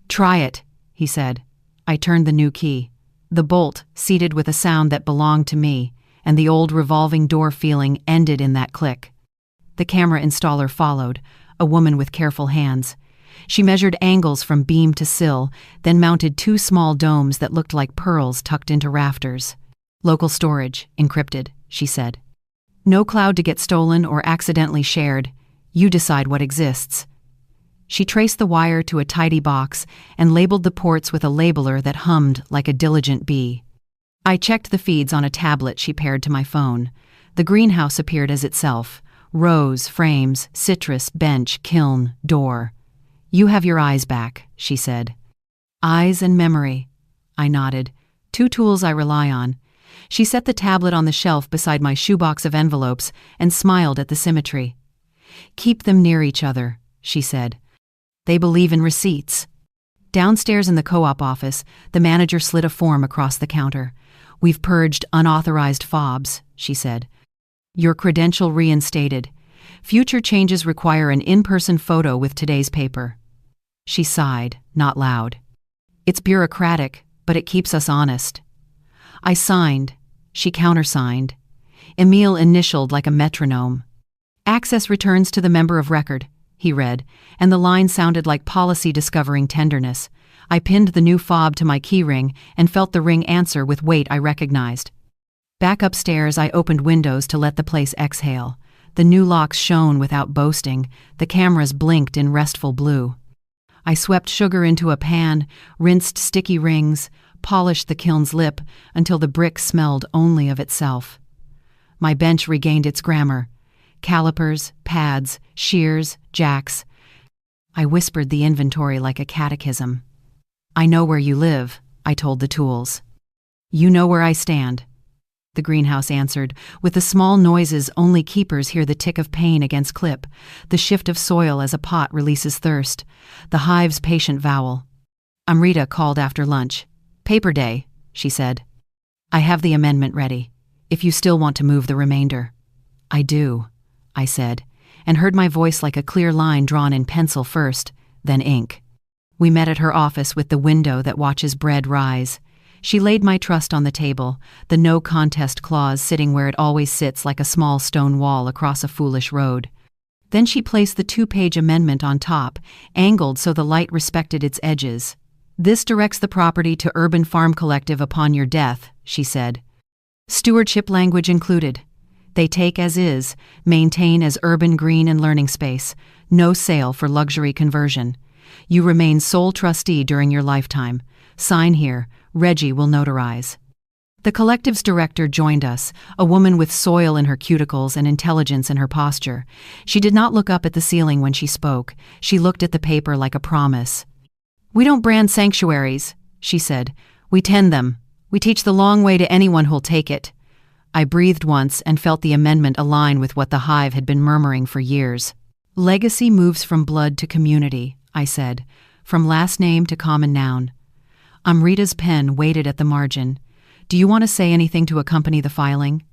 "Try it," he said. I turned the new key. The bolt, seated with a sound that belonged to me, and the old revolving door feeling ended in that click. The camera installer followed, a woman with careful hands. She measured angles from beam to sill, then mounted 2 small domes that looked like pearls tucked into rafters. "Local storage, encrypted," she said. "No cloud to get stolen or accidentally shared. You decide what exists." She traced the wire to a tidy box and labeled the ports with a labeler that hummed like a diligent bee. I checked the feeds on a tablet she paired to my phone. The greenhouse appeared as itself. Rows, frames, citrus, bench, kiln, door. "You have your eyes back," she said. "Eyes and memory." I nodded. 2 tools I rely on. She set the tablet on the shelf beside my shoebox of envelopes and smiled at the symmetry. "Keep them near each other," she said. "They believe in receipts." Downstairs in the co-op office, the manager slid a form across the counter. "We've purged unauthorized fobs," she said. "Your credential reinstated. Future changes require an in-person photo with today's paper." She sighed, not loud. "It's bureaucratic, but it keeps us honest." I signed. She countersigned. Emile initialed like a metronome. "Access returns to the member of record," he read, and the line sounded like policy discovering tenderness. I pinned the new fob to my keyring and felt the ring answer with weight I recognized. Back upstairs, I opened windows to let the place exhale. The new locks shone without boasting. The cameras blinked in restful blue. I swept sugar into a pan, rinsed sticky rings, polished the kiln's lip until the brick smelled only of itself. My bench regained its grammar. Calipers, pads, shears, jacks. I whispered the inventory like a catechism. "I know where you live," I told the tools. "You know where I stand," the greenhouse answered, with the small noises only keepers hear: the tick of pain against clip, the shift of soil as a pot releases thirst, the hive's patient vowel. Amrita called after lunch. "Paper day," she said. "I have the amendment ready, if you still want to move the remainder." "I do," I said, and heard my voice like a clear line drawn in pencil first, then ink. We met at her office with the window that watches bread rise. She laid my trust on the table, the no contest clause sitting where it always sits like a small stone wall across a foolish road. Then she placed the 2-page amendment on top, angled so the light respected its edges. "This directs the property to Urban Farm Collective upon your death," she said. "Stewardship language included. They take as is, maintain as urban green and learning space. No sale for luxury conversion. You remain sole trustee during your lifetime. Sign here. Reggie will notarize." The collective's director joined us, a woman with soil in her cuticles and intelligence in her posture. She did not look up at the ceiling when she spoke. She looked at the paper like a promise. "We don't brand sanctuaries," she said. "We tend them. We teach the long way to anyone who'll take it." I breathed once and felt the amendment align with what the hive had been murmuring for years. "Legacy moves from blood to community," I said, "from last name to common noun." Amrita's pen waited at the margin. "Do you want to say anything to accompany the filing?"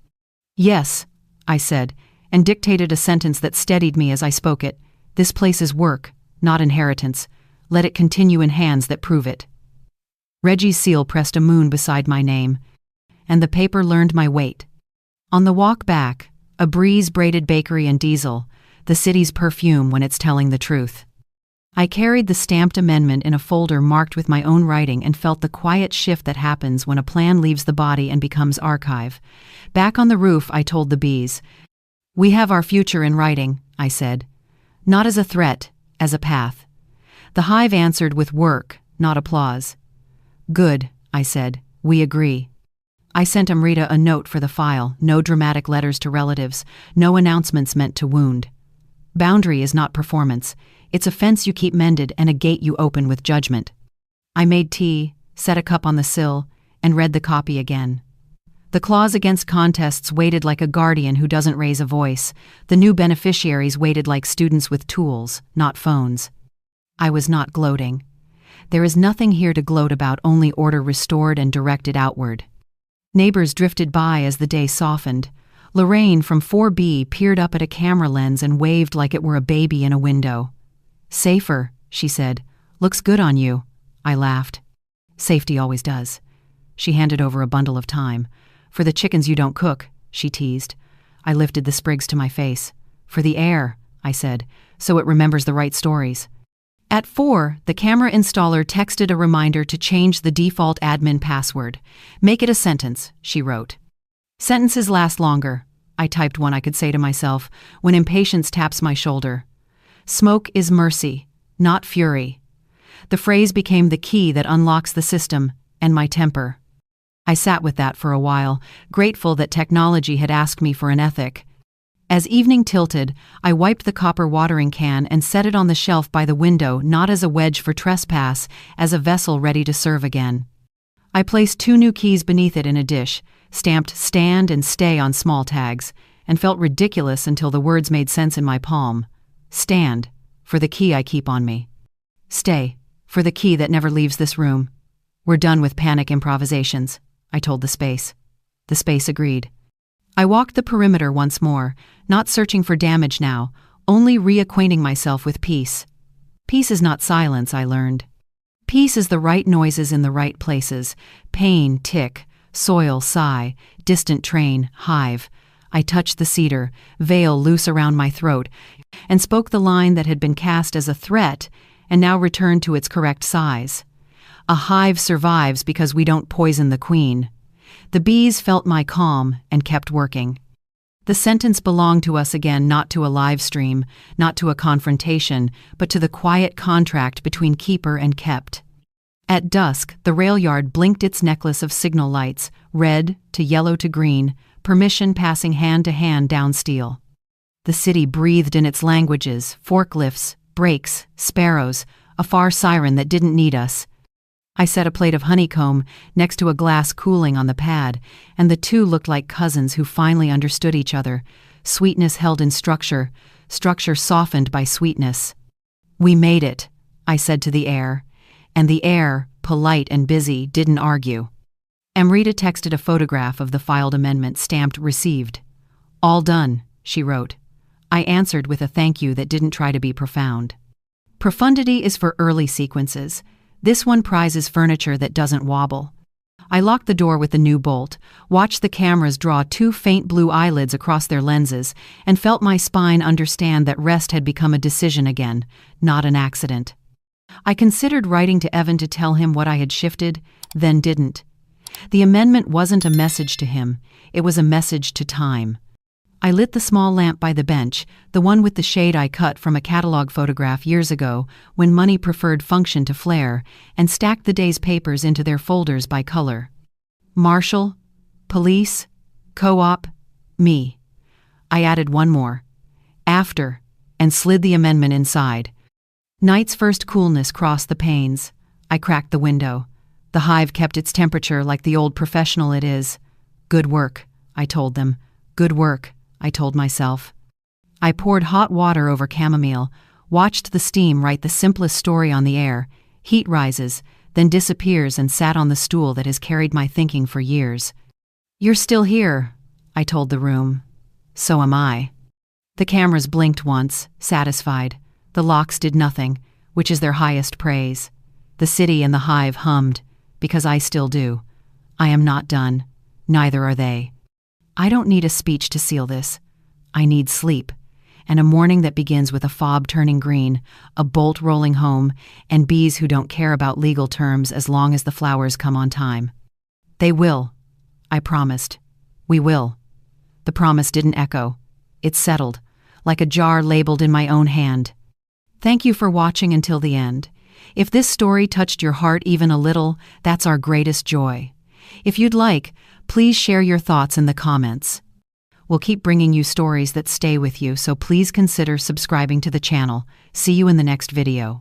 "Yes," I said, and dictated a sentence that steadied me as I spoke it. "This place is work, not inheritance. Let it continue in hands that prove it." Reggie's seal pressed a moon beside my name, and the paper learned my weight. On the walk back, a breeze braided bakery and diesel, the city's perfume when it's telling the truth. I carried the stamped amendment in a folder marked with my own writing and felt the quiet shift that happens when a plan leaves the body and becomes archive. Back on the roof, I told the bees. "We have our future in writing," I said. "Not as a threat, as a path." The hive answered with work, not applause. "Good," I said. "We agree." I sent Amrita a note for the file, no dramatic letters to relatives, no announcements meant to wound. Boundary is not performance. It's a fence you keep mended and a gate you open with judgment. I made tea, set a cup on the sill, and read the copy again. The clause against contests waited like a guardian who doesn't raise a voice. The new beneficiaries waited like students with tools, not phones. I was not gloating. There is nothing here to gloat about, only order restored and directed outward. Neighbors drifted by as the day softened. Lorraine from 4B peered up at a camera lens and waved like it were a baby in a window. "Safer," she said. "Looks good on you." I laughed. "Safety always does." She handed over a bundle of thyme. "For the chickens you don't cook," she teased. I lifted the sprigs to my face. "For the air," I said, "so it remembers the right stories." At 4, the camera installer texted a reminder to change the default admin password. "Make it a sentence," she wrote. "Sentences last longer," I typed one I could say to myself when impatience taps my shoulder. "Smoke is mercy, not fury." The phrase became the key that unlocks the system and my temper. I sat with that for a while, grateful that technology had asked me for an ethic. As evening tilted, I wiped the copper watering can and set it on the shelf by the window, not as a wedge for trespass, as a vessel ready to serve again. I placed 2 new keys beneath it in a dish, stamped "stand" and "stay" on small tags, and felt ridiculous until the words made sense in my palm. "Stand," for the key I keep on me. "Stay," For the key that never leaves this room. We're done with panic improvisations, I told the space. The space agreed. I walked the perimeter once more, not searching for damage now, only reacquainting myself with peace. Peace is not silence, I learned. Peace is the right noises in the right places. Pain, tick, soil, sigh, distant train, hive. I touched the cedar, veil loose around my throat, and spoke the line that had been cast as a threat and now returned to its correct size. A hive survives because we don't poison the queen. The bees felt my calm and kept working. The sentence belonged to us again, not to a live stream, not to a confrontation, but to the quiet contract between keeper and kept. At dusk, the rail yard blinked its necklace of signal lights, red to yellow to green, permission passing hand to hand down steel. The city breathed in its languages, forklifts, brakes, sparrows, a far siren that didn't need us. I set a plate of honeycomb next to a glass cooling on the pad, and the two looked like cousins who finally understood each other, sweetness held in structure, structure softened by sweetness. We made it, I said to the air, and the air, polite and busy, didn't argue. Amrita texted a photograph of the filed amendment stamped received. All done, she wrote. I answered with a thank you that didn't try to be profound. Profundity is for early sequences. This one prizes furniture that doesn't wobble. I locked the door with the new bolt, watched the cameras draw two faint blue eyelids across their lenses, and felt my spine understand that rest had become a decision again, not an accident. I considered writing to Evan to tell him what I had shifted, then didn't. The amendment wasn't a message to him, it was a message to time. I lit the small lamp by the bench, the one with the shade I cut from a catalog photograph years ago when money preferred function to flair, and stacked the day's papers into their folders by color. Marshal, police, co-op, me. I added one more. After, and slid the amendment inside. Night's first coolness crossed the panes. I cracked the window. The hive kept its temperature like the old professional it is. Good work, I told them. Good work, I told myself. I poured hot water over chamomile, watched the steam write the simplest story on the air. Heat rises, then disappears, and sat on the stool that has carried my thinking for years. You're still here, I told the room. So am I. The cameras blinked once, satisfied. The locks did nothing, which is their highest praise. The city and the hive hummed, because I still do. I am not done. Neither are they. I don't need a speech to seal this. I need sleep, and a morning that begins with a fob turning green, a bolt rolling home, and bees who don't care about legal terms as long as the flowers come on time. They will, I promised. We will. The promise didn't echo. It settled, like a jar labeled in my own hand. Thank you for watching until the end. If this story touched your heart even a little, that's our greatest joy. If you'd like, please share your thoughts in the comments. We'll keep bringing you stories that stay with you, so please consider subscribing to the channel. See you in the next video.